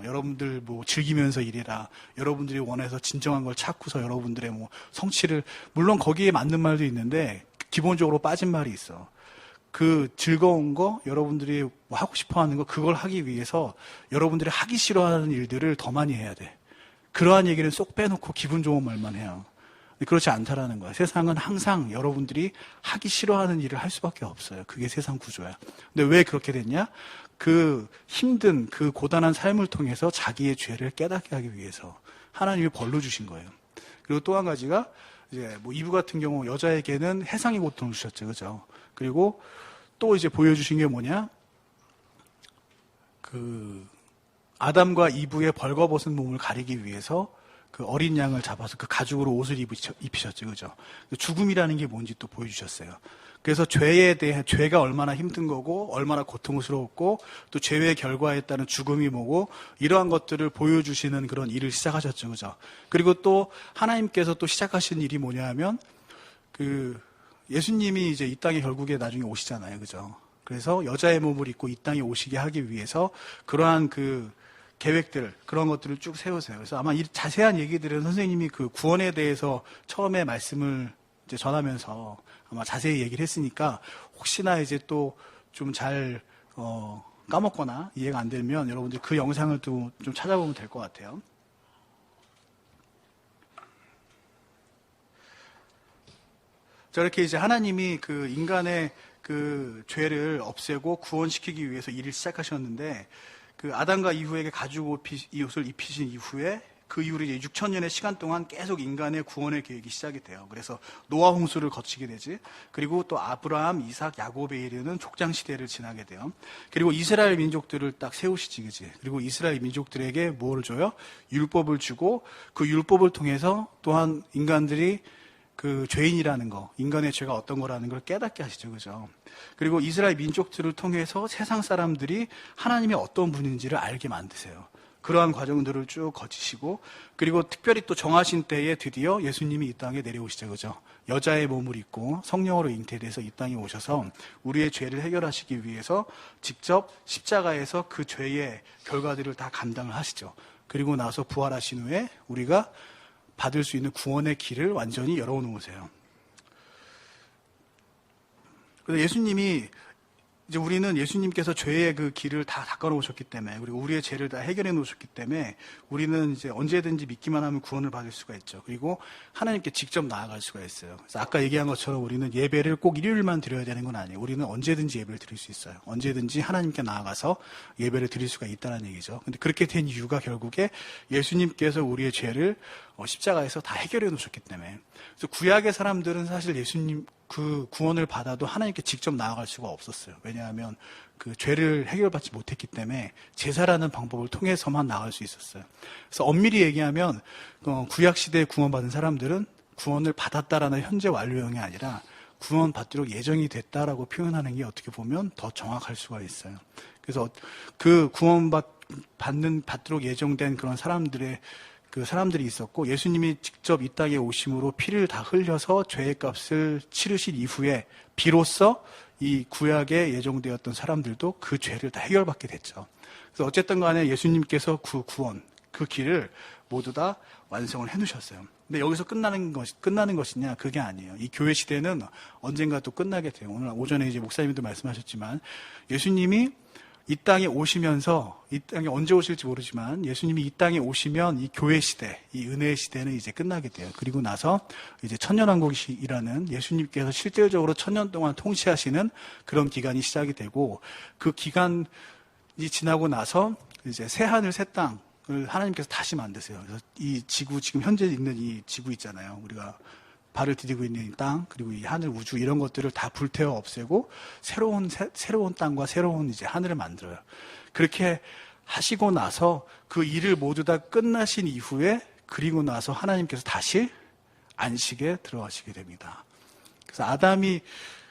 여러분들 즐기면서 일해라. 여러분들이 원해서 진정한 걸 찾고서 여러분들의 성취를, 물론 거기에 맞는 말도 있는데 기본적으로 빠진 말이 있어. 그 즐거운 거, 여러분들이 하고 싶어 하는 거, 그걸 하기 위해서 여러분들이 하기 싫어하는 일들을 더 많이 해야 돼. 그러한 얘기는 쏙 빼놓고 기분 좋은 말만 해요. 그렇지 않다라는 거야. 세상은 항상 여러분들이 하기 싫어하는 일을 할 수밖에 없어요. 그게 세상 구조야. 근데 왜 그렇게 됐냐? 그 힘든, 그 고단한 삶을 통해서 자기의 죄를 깨닫게 하기 위해서 하나님이 벌로 주신 거예요. 그리고 또 한 가지가 이제 이브 같은 경우 여자에게는 해상의 고통을 주셨죠. 그죠? 그리고 또 이제 보여주신 게 뭐냐? 그 아담과 이브의 벌거벗은 몸을 가리기 위해서 그 어린 양을 잡아서 그 가죽으로 옷을 입히셨죠. 그죠? 죽음이라는 게 뭔지 또 보여주셨어요. 그래서 죄가 얼마나 힘든 거고, 얼마나 고통스러웠고, 또 죄의 결과에 따른 죽음이 뭐고, 이러한 것들을 보여주시는 그런 일을 시작하셨죠. 그죠? 그리고 또 하나님께서 또 시작하신 일이 뭐냐 하면, 예수님이 이제 이 땅에 결국에 나중에 오시잖아요. 그죠? 그래서 여자의 몸을 입고 이 땅에 오시게 하기 위해서 그러한 계획들, 그런 것들을 쭉 세우세요. 그래서 아마 이 자세한 얘기들은 선생님이 그 구원에 대해서 처음에 말씀을 이제 전하면서 아마 자세히 얘기를 했으니까, 혹시나 이제 또 좀 잘 까먹거나 이해가 안 되면 여러분들 그 영상을 또 좀 찾아보면 될 것 같아요. 저렇게 이제 하나님이 그 인간의 그 죄를 없애고 구원시키기 위해서 일을 시작하셨는데, 그 아담과 이후에게 가죽 옷을 입히신 이후에 그 이후로 이제 6,000년의 시간 동안 계속 인간의 구원의 계획이 시작이 돼요. 그래서 노아 홍수를 거치게 되지. 그리고 또 아브라함, 이삭, 야곱에 이르는 족장 시대를 지나게 돼요. 그리고 이스라엘 민족들을 딱 세우시지, 그지? 그리고 이스라엘 민족들에게 뭐를 줘요? 율법을 주고, 그 율법을 통해서 또한 인간들이 그 죄인이라는 거, 인간의 죄가 어떤 거라는 걸 깨닫게 하시죠. 그죠? 그리고 이스라엘 민족들을 통해서 세상 사람들이 하나님이 어떤 분인지를 알게 만드세요. 그러한 과정들을 쭉 거치시고, 그리고 특별히 또 정하신 때에 드디어 예수님이 이 땅에 내려오시죠. 그죠? 여자의 몸을 입고 성령으로 잉태돼서 이 땅에 오셔서 우리의 죄를 해결하시기 위해서 직접 십자가에서 그 죄의 결과들을 다 감당을 하시죠. 그리고 나서 부활하신 후에 우리가 받을 수 있는 구원의 길을 완전히 열어놓으세요. 그래서 예수님이 이제 우리는 예수님께서 죄의 그 길을 다 닦아 놓으셨기 때문에, 그리고 우리의 죄를 다 해결해 놓으셨기 때문에 우리는 이제 언제든지 믿기만 하면 구원을 받을 수가 있죠. 그리고 하나님께 직접 나아갈 수가 있어요. 그래서 아까 얘기한 것처럼 우리는 예배를 꼭 일요일만 드려야 되는 건 아니에요. 우리는 언제든지 예배를 드릴 수 있어요. 언제든지 하나님께 나아가서 예배를 드릴 수가 있다는 얘기죠. 근데 그렇게 된 이유가 결국에 예수님께서 우리의 죄를 십자가에서 다 해결해 놓으셨기 때문에. 그래서 구약의 사람들은 사실 예수님 그 구원을 받아도 하나님께 직접 나아갈 수가 없었어요. 왜냐하면 그 죄를 해결받지 못했기 때문에 제사라는 방법을 통해서만 나아갈 수 있었어요. 그래서 엄밀히 얘기하면 구약 시대에 구원받은 사람들은 구원을 받았다라는 현재 완료형이 아니라 구원받도록 예정이 됐다라고 표현하는 게 어떻게 보면 더 정확할 수가 있어요. 그래서 그 받도록 예정된 그런 사람들이 있었고, 예수님이 직접 이 땅에 오심으로 피를 다 흘려서 죄의 값을 치르신 이후에 비로소 이 구약에 예정되었던 사람들도 그 죄를 다 해결받게 됐죠. 그래서 어쨌든 간에 예수님께서 그 구원, 그 길을 모두 다 완성을 해 놓으셨어요. 근데 여기서 끝나는 것이냐? 그게 아니에요. 이 교회 시대는 언젠가 또 끝나게 돼요. 오늘 오전에 이제 목사님도 말씀하셨지만, 예수님이 이 땅에 오시면서, 이 땅에 언제 오실지 모르지만 예수님이 이 땅에 오시면 이 교회 시대, 이 은혜의 시대는 이제 끝나게 돼요. 그리고 나서 이제 천년왕국이라는 예수님께서 실질적으로 1000년 동안 통치하시는 그런 기간이 시작이 되고, 그 기간이 지나고 나서 이제 새 하늘 새 땅을 하나님께서 다시 만드세요. 그래서 이 지구, 지금 현재 있는 이 지구 있잖아요. 우리가 발을 디디고 있는 이 땅, 그리고 이 하늘, 우주 이런 것들을 다 불태워 없애고 새로운 땅과 새로운 이제 하늘을 만들어요. 그렇게 하시고 나서 그 일을 모두 다 끝나신 이후에, 그리고 나서 하나님께서 다시 안식에 들어가시게 됩니다. 그래서 아담이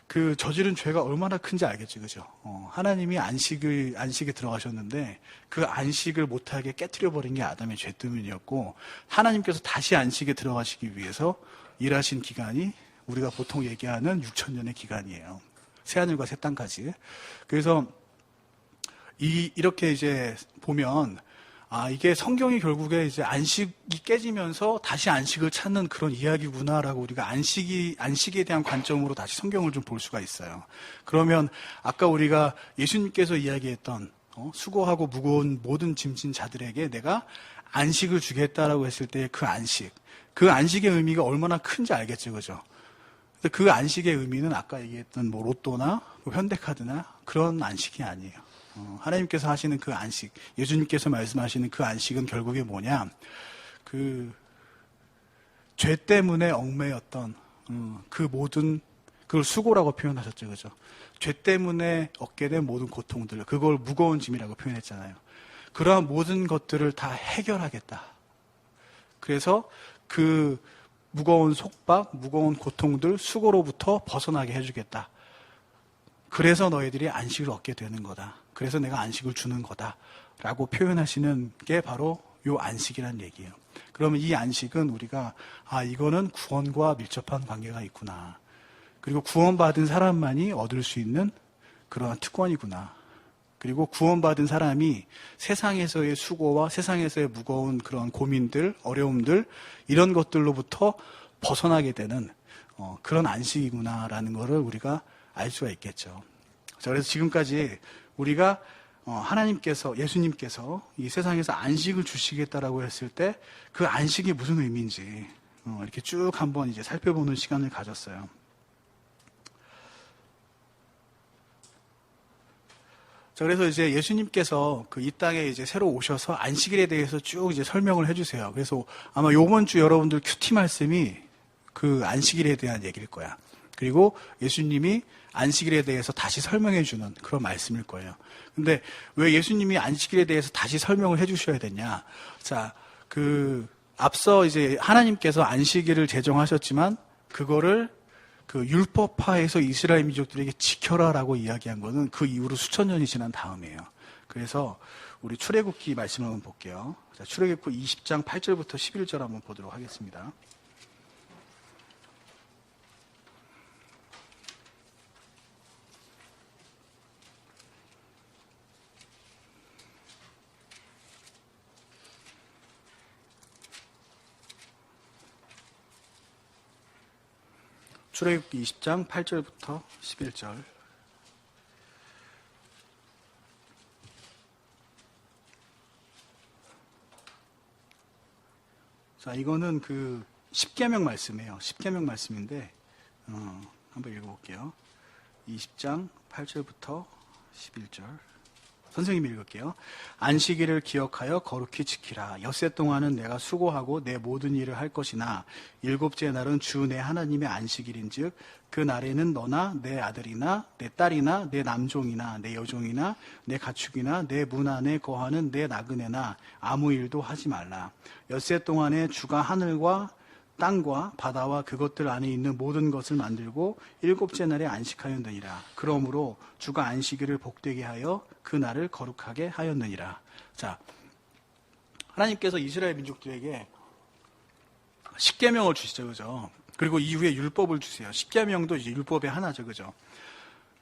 그 저지른 죄가 얼마나 큰지 알겠죠, 그죠? 하나님이 안식에 들어가셨는데 그 안식을 못하게 깨트려 버린 게 아담의 죄 때문이었고, 하나님께서 다시 안식에 들어가시기 위해서 일하신 기간이 우리가 보통 얘기하는 6000년의 기간이에요. 새하늘과 새 땅까지. 그래서 이렇게 이제 보면, 이게 성경이 결국에 이제 안식이 깨지면서 다시 안식을 찾는 그런 이야기구나라고 우리가 안식에 대한 관점으로 다시 성경을 좀 볼 수가 있어요. 그러면 아까 우리가 예수님께서 이야기했던 수고하고 무거운 모든 짐진 자들에게 내가 안식을 주겠다라고 했을 때 그 안식의 의미가 얼마나 큰지 알겠죠, 그죠? 그 안식의 의미는 아까 얘기했던 뭐 로또나 현대카드나 그런 안식이 아니에요. 하나님께서 하시는 그 안식, 예수님께서 말씀하시는 그 안식은 결국에 뭐냐? 죄 때문에 얽매였던 그 모든, 그걸 수고라고 표현하셨죠, 그죠? 죄 때문에 얻게 된 모든 고통들, 그걸 무거운 짐이라고 표현했잖아요. 그러한 모든 것들을 다 해결하겠다. 그래서 그 무거운 속박, 무거운 고통들, 수고로부터 벗어나게 해주겠다. 그래서 너희들이 안식을 얻게 되는 거다. 그래서 내가 안식을 주는 거다. 라고 표현하시는 게 바로 요 안식이라는 얘기예요. 그러면 이 안식은 우리가, 이거는 구원과 밀접한 관계가 있구나. 그리고 구원받은 사람만이 얻을 수 있는 그러한 특권이구나. 그리고 구원받은 사람이 세상에서의 수고와 세상에서의 무거운 그런 고민들, 어려움들, 이런 것들로부터 벗어나게 되는 그런 안식이구나라는 것을 우리가 알 수가 있겠죠. 자, 그래서 지금까지 우리가 하나님께서, 예수님께서 이 세상에서 안식을 주시겠다라고 했을 때 그 안식이 무슨 의미인지 이렇게 쭉 한번 이제 살펴보는 시간을 가졌어요. 자, 그래서 이제 예수님께서 이 땅에 이제 새로 오셔서 안식일에 대해서 쭉 이제 설명을 해주세요. 그래서 아마 요번 주 여러분들 큐티 말씀이 그 안식일에 대한 얘기일 거야. 그리고 예수님이 안식일에 대해서 다시 설명해 주는 그런 말씀일 거예요. 근데 왜 예수님이 안식일에 대해서 다시 설명을 해 주셔야 되냐? 자, 앞서 이제 하나님께서 안식일을 제정하셨지만 그거를 그 율법화해서 이스라엘 민족들에게 지켜라라고 이야기한 거는 그 이후로 수천 년이 지난 다음이에요. 그래서 우리 출애굽기 말씀을 한번 볼게요. 자, 출애굽기 20장 8절부터 11절 한번 보도록 하겠습니다. 출애굽기 20장 8절부터 11절. 자, 이거는 그 십계명 말씀이에요. 십계명 말씀인데 한번 읽어볼게요. 20장 8절부터 11절. 선생님이 읽을게요. 안식일을 기억하여 거룩히 지키라. 엿새 동안은 내가 수고하고 내 모든 일을 할 것이나 일곱째 날은 주 내 하나님의 안식일인즉 그 날에는 너나 내 아들이나 내 딸이나 내 남종이나 내 여종이나 내 가축이나 내 문 안에 거하는 내 나그네나 아무 일도 하지 말라. 엿새 동안에 주가 하늘과 땅과 바다와 그것들 안에 있는 모든 것을 만들고 일곱째 날에 안식하였느니라. 그러므로 주가 안식일을 복되게 하여 그 날을 거룩하게 하였느니라. 자, 하나님께서 이스라엘 민족들에게 십계명을 주시죠, 그죠? 그리고 이후에 율법을 주세요. 십계명도 이제 율법의 하나죠, 그죠?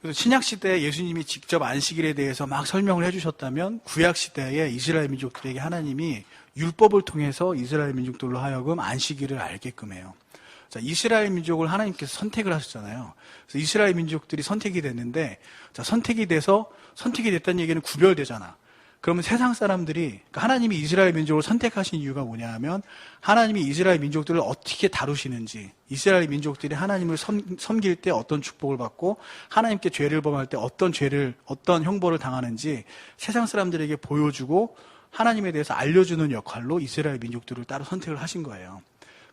그래서 신약 시대에 예수님이 직접 안식일에 대해서 막 설명을 해주셨다면 구약 시대에 이스라엘 민족들에게 하나님이 율법을 통해서 이스라엘 민족들로 하여금 안식일을 알게끔 해요. 자, 이스라엘 민족을 하나님께서 선택을 하셨잖아요. 그래서 이스라엘 민족들이 선택이 됐는데, 자, 선택이 됐다는 얘기는 구별되잖아. 그러면 세상 사람들이, 그러니까 하나님이 이스라엘 민족을 선택하신 이유가 뭐냐 하면, 하나님이 이스라엘 민족들을 어떻게 다루시는지, 이스라엘 민족들이 하나님을 섬길 때 어떤 축복을 받고, 하나님께 죄를 범할 때 어떤 형벌을 당하는지 세상 사람들에게 보여주고, 하나님에 대해서 알려주는 역할로 이스라엘 민족들을 따로 선택을 하신 거예요.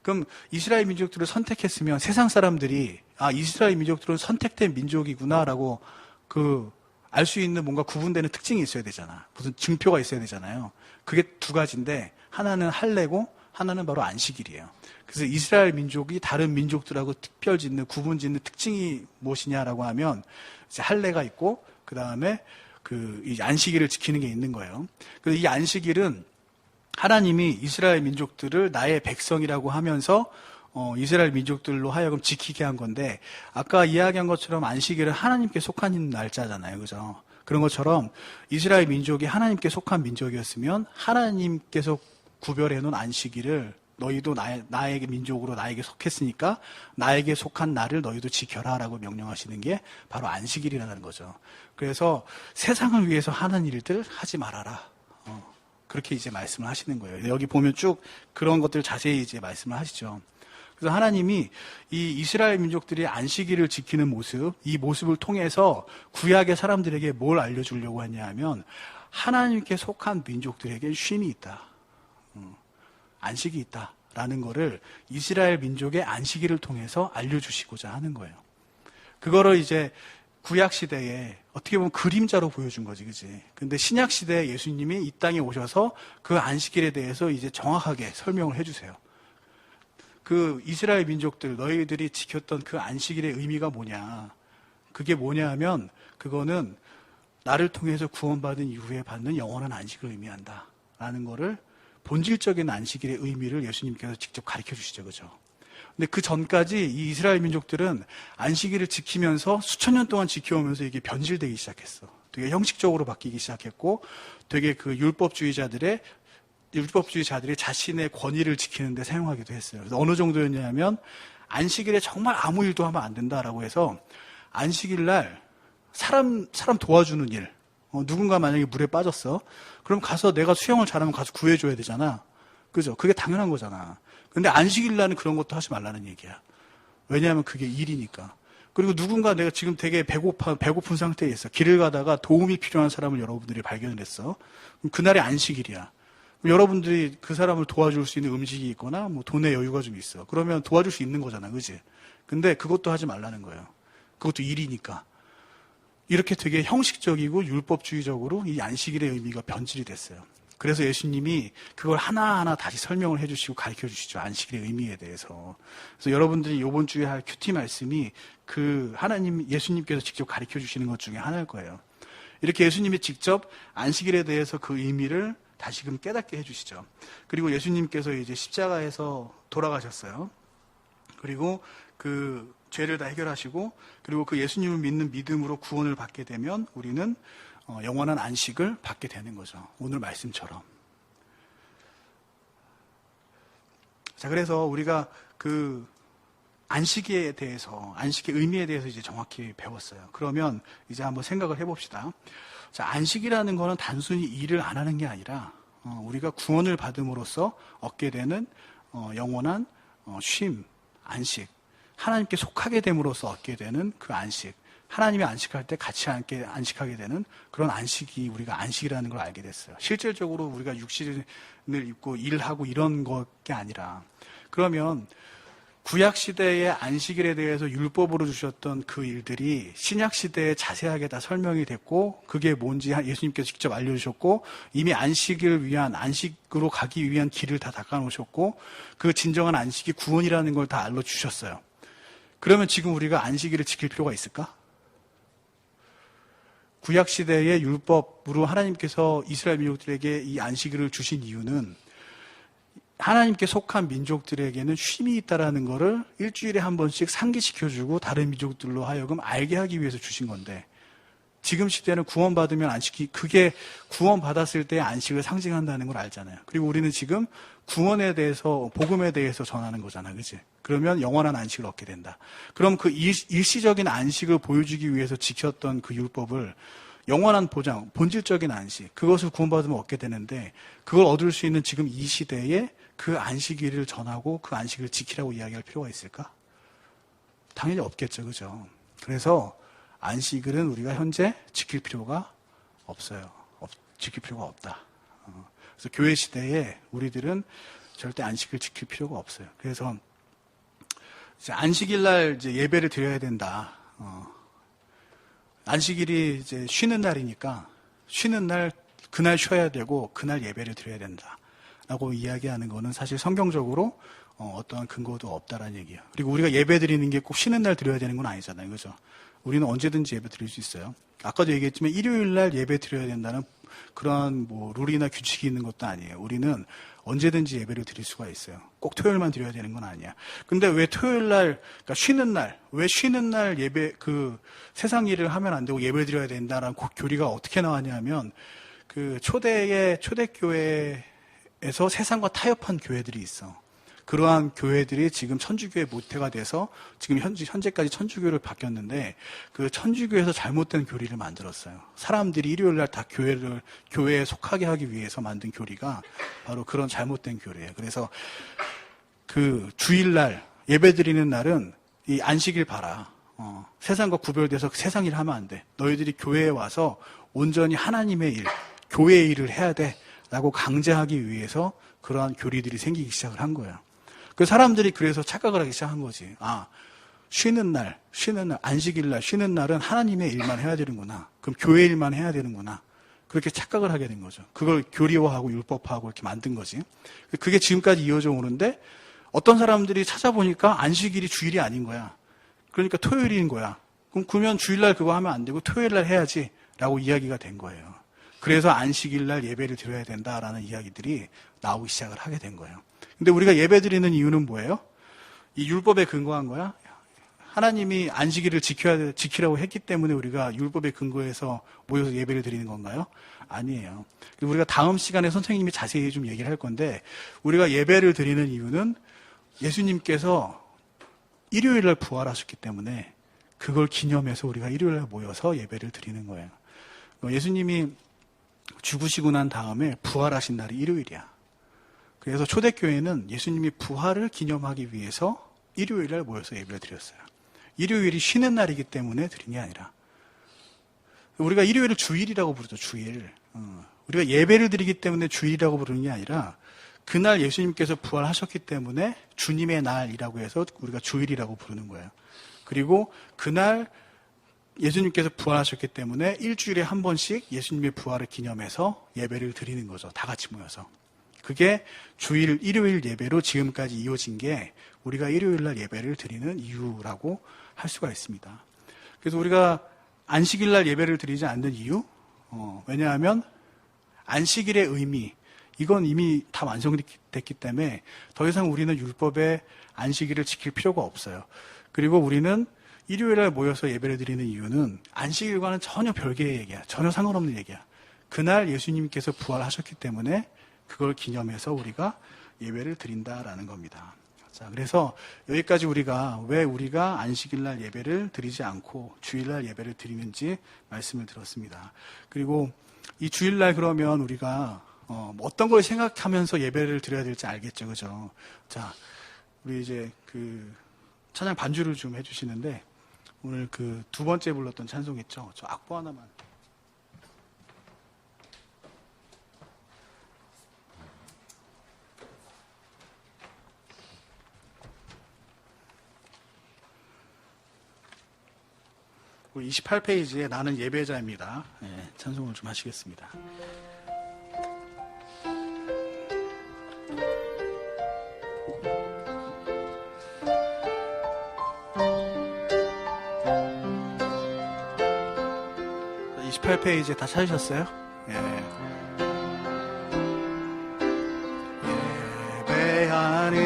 그럼 이스라엘 민족들을 선택했으면 세상 사람들이 이스라엘 민족들은 선택된 민족이구나라고 알 수 있는 뭔가 구분되는 특징이 있어야 되잖아. 무슨 증표가 있어야 되잖아요. 그게 두 가지인데 하나는 할례고 하나는 바로 안식일이에요. 그래서 이스라엘 민족이 다른 민족들하고 특별짓는 구분짓는 특징이 무엇이냐라고 하면 이제 할례가 있고 그 다음에 이 안식일을 지키는 게 있는 거예요. 그래서 이 안식일은 하나님이 이스라엘 민족들을 나의 백성이라고 하면서 이스라엘 민족들로 하여금 지키게 한 건데 아까 이야기한 것처럼 안식일은 하나님께 속한 날짜잖아요. 그죠? 그런 것처럼 이스라엘 민족이 하나님께 속한 민족이었으면 하나님께서 구별해 놓은 안식일을 너희도 나에게 민족으로 나에게 속했으니까 나에게 속한 날을 너희도 지켜라라고 명령하시는 게 바로 안식일이라는 거죠. 그래서 세상을 위해서 하는 일들 하지 말아라. 그렇게 이제 말씀을 하시는 거예요. 여기 보면 쭉 그런 것들 자세히 이제 말씀을 하시죠. 그래서 하나님이 이 이스라엘 민족들이 안식일을 지키는 모습, 이 모습을 통해서 구약의 사람들에게 뭘 알려주려고 했냐 하면 하나님께 속한 민족들에게 쉼이 있다. 안식이 있다라는 거를 이스라엘 민족의 안식일을 통해서 알려주시고자 하는 거예요. 그거를 이제 구약 시대에 어떻게 보면 그림자로 보여준 거지, 그지? 근데 신약 시대에 예수님이 이 땅에 오셔서 그 안식일에 대해서 이제 정확하게 설명을 해주세요. 그 이스라엘 민족들, 너희들이 지켰던 그 안식일의 의미가 뭐냐? 그게 뭐냐 하면 그거는 나를 통해서 구원받은 이후에 받는 영원한 안식을 의미한다. 라는 거를 본질적인 안식일의 의미를 예수님께서 직접 가르쳐 주시죠. 그죠? 근데 그 전까지 이 이스라엘 민족들은 안식일을 지키면서 수천 년 동안 지켜오면서 이게 변질되기 시작했어. 되게 형식적으로 바뀌기 시작했고 되게 그 율법주의자들이 자신의 권위를 지키는 데 사용하기도 했어요. 그래서 어느 정도였냐면 안식일에 정말 아무 일도 하면 안 된다라고 해서 안식일 날 사람 도와주는 일, 누군가 만약에 물에 빠졌어. 그럼 가서 내가 수영을 잘하면 가서 구해줘야 되잖아. 그죠? 그게 당연한 거잖아. 근데 안식일 날은 그런 것도 하지 말라는 얘기야. 왜냐하면 그게 일이니까. 그리고 누군가 내가 지금 되게 배고픈 상태에 있어. 길을 가다가 도움이 필요한 사람을 여러분들이 발견을 했어. 그럼 그날이 안식일이야. 여러분들이 그 사람을 도와줄 수 있는 음식이 있거나 뭐 돈의 여유가 좀 있어. 그러면 도와줄 수 있는 거잖아. 그지? 근데 그것도 하지 말라는 거예요. 그것도 일이니까. 이렇게 되게 형식적이고 율법주의적으로 이 안식일의 의미가 변질이 됐어요. 그래서 예수님이 그걸 하나하나 다시 설명을 해주시고 가르쳐 주시죠. 안식일의 의미에 대해서. 그래서 여러분들이 이번 주에 할 큐티 말씀이 그 예수님께서 직접 가르쳐 주시는 것 중에 하나일 거예요. 이렇게 예수님이 직접 안식일에 대해서 그 의미를 다시금 깨닫게 해주시죠. 그리고 예수님께서 이제 십자가에서 돌아가셨어요. 그리고 그 죄를 다 해결하시고, 그리고 그 예수님을 믿는 믿음으로 구원을 받게 되면 우리는 영원한 안식을 받게 되는 거죠. 오늘 말씀처럼. 자, 그래서 우리가 그 안식에 대해서, 안식의 의미에 대해서 이제 정확히 배웠어요. 그러면 이제 한번 생각을 해봅시다. 자, 안식이라는 거는 단순히 일을 안 하는 게 아니라 우리가 구원을 받음으로써 얻게 되는 영원한 쉼, 안식, 하나님께 속하게 됨으로써 얻게 되는 그 안식, 하나님이 안식할 때 같이 함께 안식하게 되는 그런 안식이 우리가 안식이라는 걸 알게 됐어요. 실질적으로 우리가 육신을 입고 일하고 이런 것이 아니라, 그러면 구약 시대의 안식일에 대해서 율법으로 주셨던 그 일들이 신약 시대에 자세하게 다 설명이 됐고, 그게 뭔지 예수님께서 직접 알려주셨고, 이미 안식을 위한, 안식으로 가기 위한 길을 다 닦아놓으셨고, 그 진정한 안식이 구원이라는 걸 다 알려주셨어요. 그러면 지금 우리가 안식일을 지킬 필요가 있을까? 구약 시대의 율법으로 하나님께서 이스라엘 민족들에게 이 안식일을 주신 이유는 하나님께 속한 민족들에게는 쉼이 있다라는 것을 일주일에 한 번씩 상기시켜주고 다른 민족들로 하여금 알게 하기 위해서 주신 건데, 지금 시대는 구원받으면 안식이, 그게 구원받았을 때의 안식을 상징한다는 걸 알잖아요. 그리고 우리는 지금 구원에 대해서, 복음에 대해서 전하는 거잖아, 그치? 그러면 영원한 안식을 얻게 된다. 그럼 그 일시적인 안식을 보여주기 위해서 지켰던 그 율법을 영원한 보장, 본질적인 안식, 그것을 구원받으면 얻게 되는데, 그걸 얻을 수 있는 지금 이 시대에 그 안식일을 전하고 그 안식을 지키라고 이야기할 필요가 있을까? 당연히 없겠죠, 그죠? 그래서 안식일은 우리가 현재 지킬 필요가 없어요. 지킬 필요가 없다. 그래서 교회 시대에 우리들은 절대 안식을 지킬 필요가 없어요. 그래서 이제 안식일 날 이제 예배를 드려야 된다. 안식일이 이제 쉬는 날이니까 쉬는 날 그날 쉬어야 되고 그날 예배를 드려야 된다라고 이야기하는 거는 사실 성경적으로 어떠한 근거도 없다라는 얘기예요. 그리고 우리가 예배 드리는 게 꼭 쉬는 날 드려야 되는 건 아니잖아요, 그죠? 우리는 언제든지 예배 드릴 수 있어요. 아까도 얘기했지만 일요일 날 예배 드려야 된다는 그런 뭐 룰이나 규칙이 있는 것도 아니에요. 우리는 언제든지 예배를 드릴 수가 있어요. 꼭 토요일만 드려야 되는 건 아니야. 근데 왜 토요일 날, 그러니까 쉬는 날, 왜 쉬는 날 예배, 그 세상 일을 하면 안 되고 예배 드려야 된다라는 교리가 어떻게 나왔냐면, 그 초대교회에서 세상과 타협한 교회들이 있어. 그러한 교회들이 지금 천주교의 모태가 돼서 지금 현재까지 천주교를 바뀌었는데, 그 천주교에서 잘못된 교리를 만들었어요. 사람들이 일요일 날 다 교회에 속하게 하기 위해서 만든 교리가 바로 그런 잘못된 교리예요. 그래서 그 주일날 예배 드리는 날은 이 안식일 봐라. 세상과 구별돼서 세상 일 하면 안 돼. 너희들이 교회에 와서 온전히 하나님의 일, 교회의 일을 해야 돼. 라고 강제하기 위해서 그러한 교리들이 생기기 시작을 한 거예요. 그 사람들이 그래서 착각을 하기 시작한 거지. 쉬는 날, 안식일 날, 쉬는 날은 하나님의 일만 해야 되는구나. 그럼 교회 일만 해야 되는구나. 그렇게 착각을 하게 된 거죠. 그걸 교리화하고 율법화하고 이렇게 만든 거지. 그게 지금까지 이어져 오는데, 어떤 사람들이 찾아보니까 안식일이 주일이 아닌 거야. 그러니까 토요일인 거야. 그러면 주일날 그거 하면 안 되고 토요일날 해야지 라고 이야기가 된 거예요. 그래서 안식일날 예배를 드려야 된다라는 이야기들이 나오기 시작을 하게 된 거예요. 근데 우리가 예배 드리는 이유는 뭐예요? 이 율법에 근거한 거야? 하나님이 안식일을 지키라고 했기 때문에 우리가 율법에 근거해서 모여서 예배를 드리는 건가요? 아니에요. 우리가 다음 시간에 선생님이 자세히 좀 얘기를 할 건데, 우리가 예배를 드리는 이유는 예수님께서 일요일날 부활하셨기 때문에 그걸 기념해서 우리가 일요일날 모여서 예배를 드리는 거예요. 예수님이 죽으시고 난 다음에 부활하신 날이 일요일이야. 그래서 초대교회는 예수님이 부활을 기념하기 위해서 일요일날 모여서 예배를 드렸어요. 일요일이 쉬는 날이기 때문에 드린 게 아니라, 우리가 일요일을 주일이라고 부르죠. 주일. 우리가 예배를 드리기 때문에 주일이라고 부르는 게 아니라, 그날 예수님께서 부활하셨기 때문에 주님의 날이라고 해서 우리가 주일이라고 부르는 거예요. 그리고 그날 예수님께서 부활하셨기 때문에 일주일에 한 번씩 예수님의 부활을 기념해서 예배를 드리는 거죠. 다 같이 모여서. 그게 주일, 일요일 예배로 지금까지 이어진 게 우리가 일요일날 예배를 드리는 이유라고 할 수가 있습니다. 그래서 우리가 안식일날 예배를 드리지 않는 이유? 왜냐하면 안식일의 의미, 이건 이미 다 완성됐기 때문에 더 이상 우리는 율법의 안식일을 지킬 필요가 없어요. 그리고 우리는 일요일날 모여서 예배를 드리는 이유는 안식일과는 전혀 별개의 얘기야. 전혀 상관없는 얘기야. 그날 예수님께서 부활하셨기 때문에 그걸 기념해서 우리가 예배를 드린다라는 겁니다. 자, 그래서 여기까지 왜 우리가 안식일날 예배를 드리지 않고 주일날 예배를 드리는지 말씀을 드렸습니다. 그리고 이 주일날 그러면 우리가 뭐 어떤 걸 생각하면서 예배를 드려야 될지 알겠죠, 그죠? 자, 우리 이제 그 찬양 반주를 좀 해주시는데 오늘 그 두 번째 불렀던 찬송 있죠? 저 악보 하나만. 우리 28페이지에 나는 예배자입니다. 네, 찬송을 좀 하시겠습니다. 자, 28페이지에 다 찾으셨어요? 예. 예배하는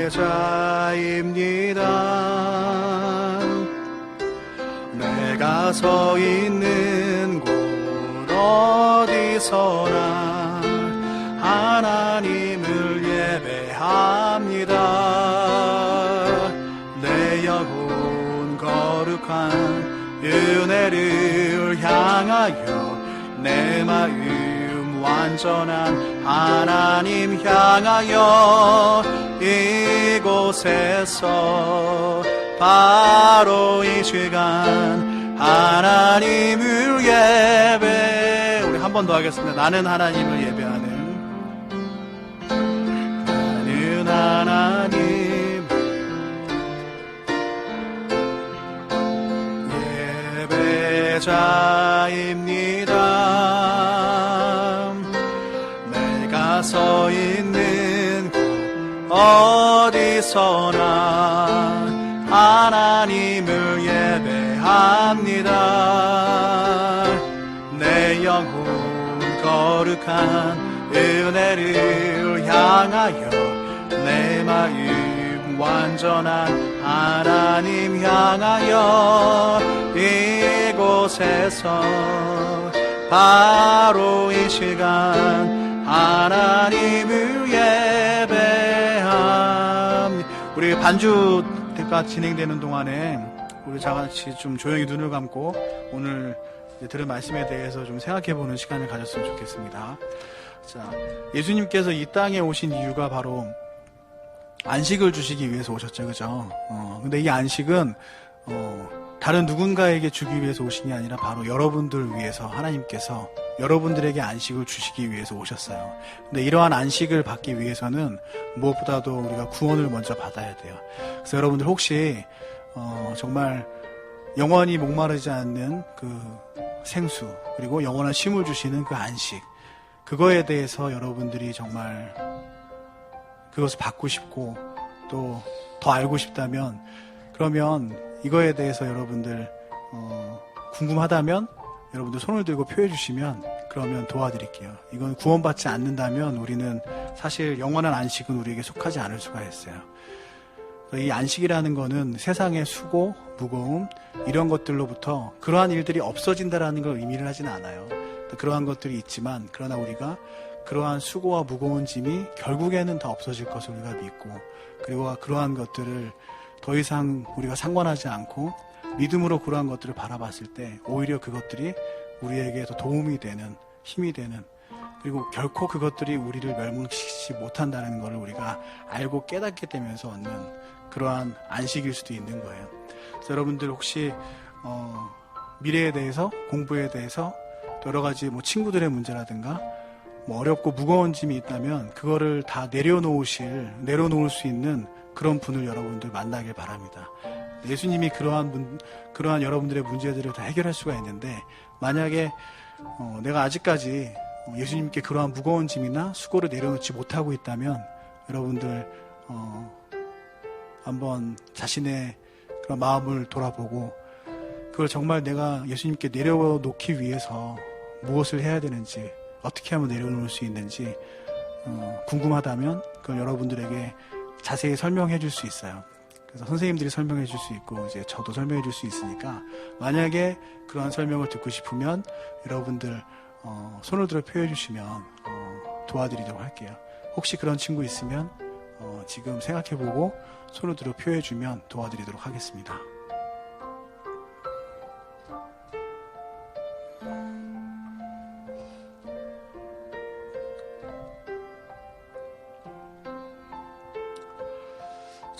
예배자입니다. 내가 서 있는 곳 어디서나 하나님을 예배합니다. 내 영혼 거룩한 은혜를 향하여 내 마음 완전한 하나님 향하여 이곳에서 바로 이 시간 하나님을 예배. 우리 한 번 더 하겠습니다. 나는 하나님을 예배하는, 나는 하나님 예배자입니다. 내가 서 있는 곳 어디서나 하나님을 예배합니다. 내 영혼 거룩한 은혜를 향하여 내 마음 완전한 하나님 향하여 이곳에서 바로 이 시간 하나님을 예배합니다. 우리 반주가 진행되는 동안에 우리 다 같이 좀 조용히 눈을 감고 오늘 들은 말씀에 대해서 좀 생각해보는 시간을 가졌으면 좋겠습니다. 자, 예수님께서 이 땅에 오신 이유가 바로 안식을 주시기 위해서 오셨죠, 그죠? 근데 이 안식은 다른 누군가에게 주기 위해서 오신 게 아니라 바로 여러분들 위해서 하나님께서 여러분들에게 안식을 주시기 위해서 오셨어요. 근데 이러한 안식을 받기 위해서는 무엇보다도 우리가 구원을 먼저 받아야 돼요. 그래서 여러분들 혹시 정말 영원히 목마르지 않는 그 생수, 그리고 영원한 쉼을 주시는 그 안식, 그거에 대해서 여러분들이 정말 그것을 받고 싶고 또 더 알고 싶다면, 그러면 이거에 대해서 여러분들 궁금하다면 여러분들 손을 들고 표해 주시면 그러면 도와드릴게요. 이건 구원받지 않는다면 우리는 사실 영원한 안식은 우리에게 속하지 않을 수가 있어요. 이 안식이라는 거는 세상의 수고, 무거움 이런 것들로부터 그러한 일들이 없어진다라는 걸 의미를 하지는 않아요. 그러한 것들이 있지만 그러나 우리가 그러한 수고와 무거운 짐이 결국에는 다 없어질 것을 우리가 믿고, 그리고 그러한 것들을 더 이상 우리가 상관하지 않고 믿음으로 그러한 것들을 바라봤을 때 오히려 그것들이 우리에게 더 도움이 되는, 힘이 되는, 그리고 결코 그것들이 우리를 멸망시키지 못한다는 것을 우리가 알고 깨닫게 되면서 얻는 그러한 안식일 수도 있는 거예요. 그래서 여러분들 혹시 미래에 대해서, 공부에 대해서, 또 여러 가지 뭐 친구들의 문제라든가 뭐 어렵고 무거운 짐이 있다면 그거를 다 내려놓을 수 있는 그런 분을 여러분들 만나길 바랍니다. 예수님이 그러한 여러분들의 문제들을 다 해결할 수가 있는데, 만약에 내가 아직까지 예수님께 그러한 무거운 짐이나 수고를 내려놓지 못하고 있다면 여러분들 한번 자신의 그런 마음을 돌아보고 그걸 정말 내가 예수님께 내려놓기 위해서 무엇을 해야 되는지, 어떻게 하면 내려놓을 수 있는지 궁금하다면 그걸 여러분들에게 자세히 설명해 줄 수 있어요. 그래서 선생님들이 설명해 줄 수 있고 이제 저도 설명해 줄 수 있으니까, 만약에 그러한 설명을 듣고 싶으면 여러분들 손을 들어 표해 주시면 도와드리도록 할게요. 혹시 그런 친구 있으면 지금 생각해보고 손을 들어 표해 주면 도와드리도록 하겠습니다.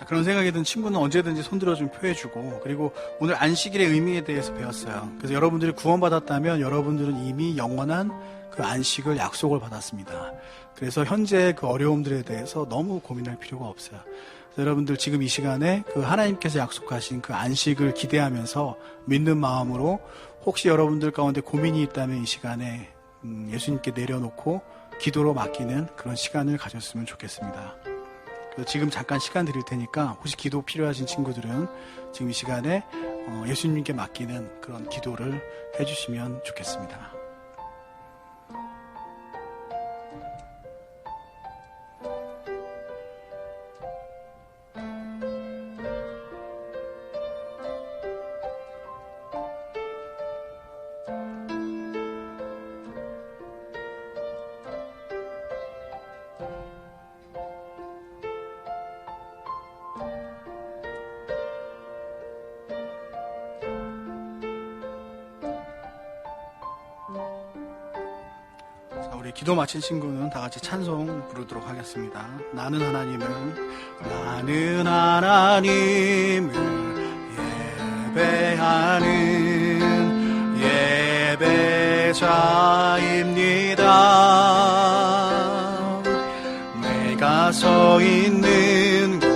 그런 생각이 든 친구는 언제든지 손들어 좀 표해주고, 그리고 오늘 안식일의 의미에 대해서 배웠어요. 그래서 여러분들이 구원받았다면 여러분들은 이미 영원한 그 안식을 약속을 받았습니다. 그래서 현재 그 어려움들에 대해서 너무 고민할 필요가 없어요. 그래서 여러분들 지금 이 시간에 그 하나님께서 약속하신 그 안식을 기대하면서 믿는 마음으로, 혹시 여러분들 가운데 고민이 있다면 이 시간에 예수님께 내려놓고 기도로 맡기는 그런 시간을 가졌으면 좋겠습니다. 그래서 지금 잠깐 시간 드릴 테니까 혹시 기도 필요하신 친구들은 지금 이 시간에 예수님께 맡기는 그런 기도를 해주시면 좋겠습니다. 자, 우리 기도 마친 친구는 다 같이 찬송 부르도록 하겠습니다. 나는 하나님을 예배하는 예배자입니다. 내가 서 있는 곳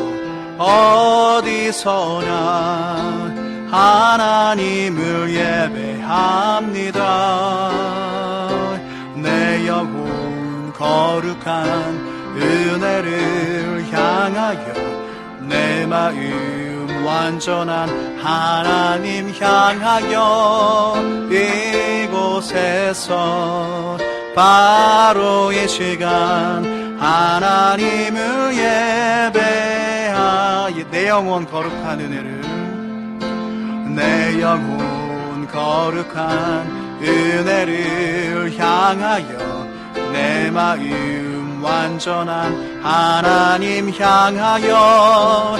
어디서나 하나님을 예배합니다. 내 영혼 거룩한 은혜를 향하여, 내 마음 완전한 하나님 향하여, 이곳에서 바로 이 시간 하나님을 예배하여, 내 영혼 거룩한 은혜를, 내 영혼 거룩한 은혜를 향하여, 내 마음 완전한 하나님 향하여,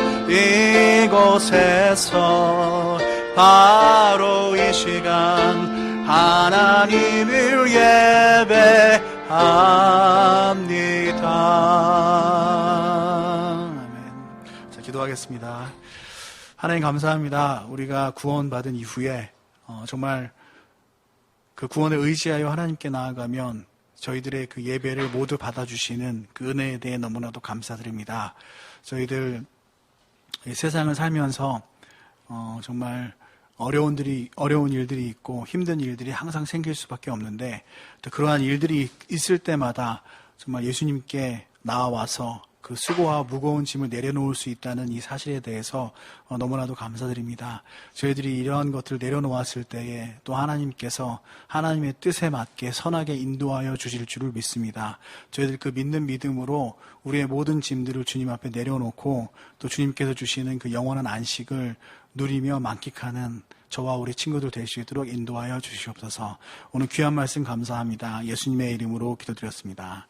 이곳에서 바로 이 시간 하나님을 예배합니다. 아멘. 자, 기도하겠습니다. 하나님 감사합니다. 우리가 구원받은 이후에 정말 그 구원을 의지하여 하나님께 나아가면 저희들의 그 예배를 모두 받아주시는 그 은혜에 대해 너무나도 감사드립니다. 저희들 이 세상을 살면서 정말 어려운 일들이 있고 힘든 일들이 항상 생길 수밖에 없는데, 또 그러한 일들이 있을 때마다 정말 예수님께 나와서 그 수고와 무거운 짐을 내려놓을 수 있다는 이 사실에 대해서 너무나도 감사드립니다. 저희들이 이러한 것들을 내려놓았을 때에 또 하나님께서 하나님의 뜻에 맞게 선하게 인도하여 주실 줄을 믿습니다. 저희들 그 믿는 믿음으로 우리의 모든 짐들을 주님 앞에 내려놓고 또 주님께서 주시는 그 영원한 안식을 누리며 만끽하는 저와 우리 친구들 될 수 있도록 인도하여 주시옵소서. 오늘 귀한 말씀 감사합니다. 예수님의 이름으로 기도드렸습니다.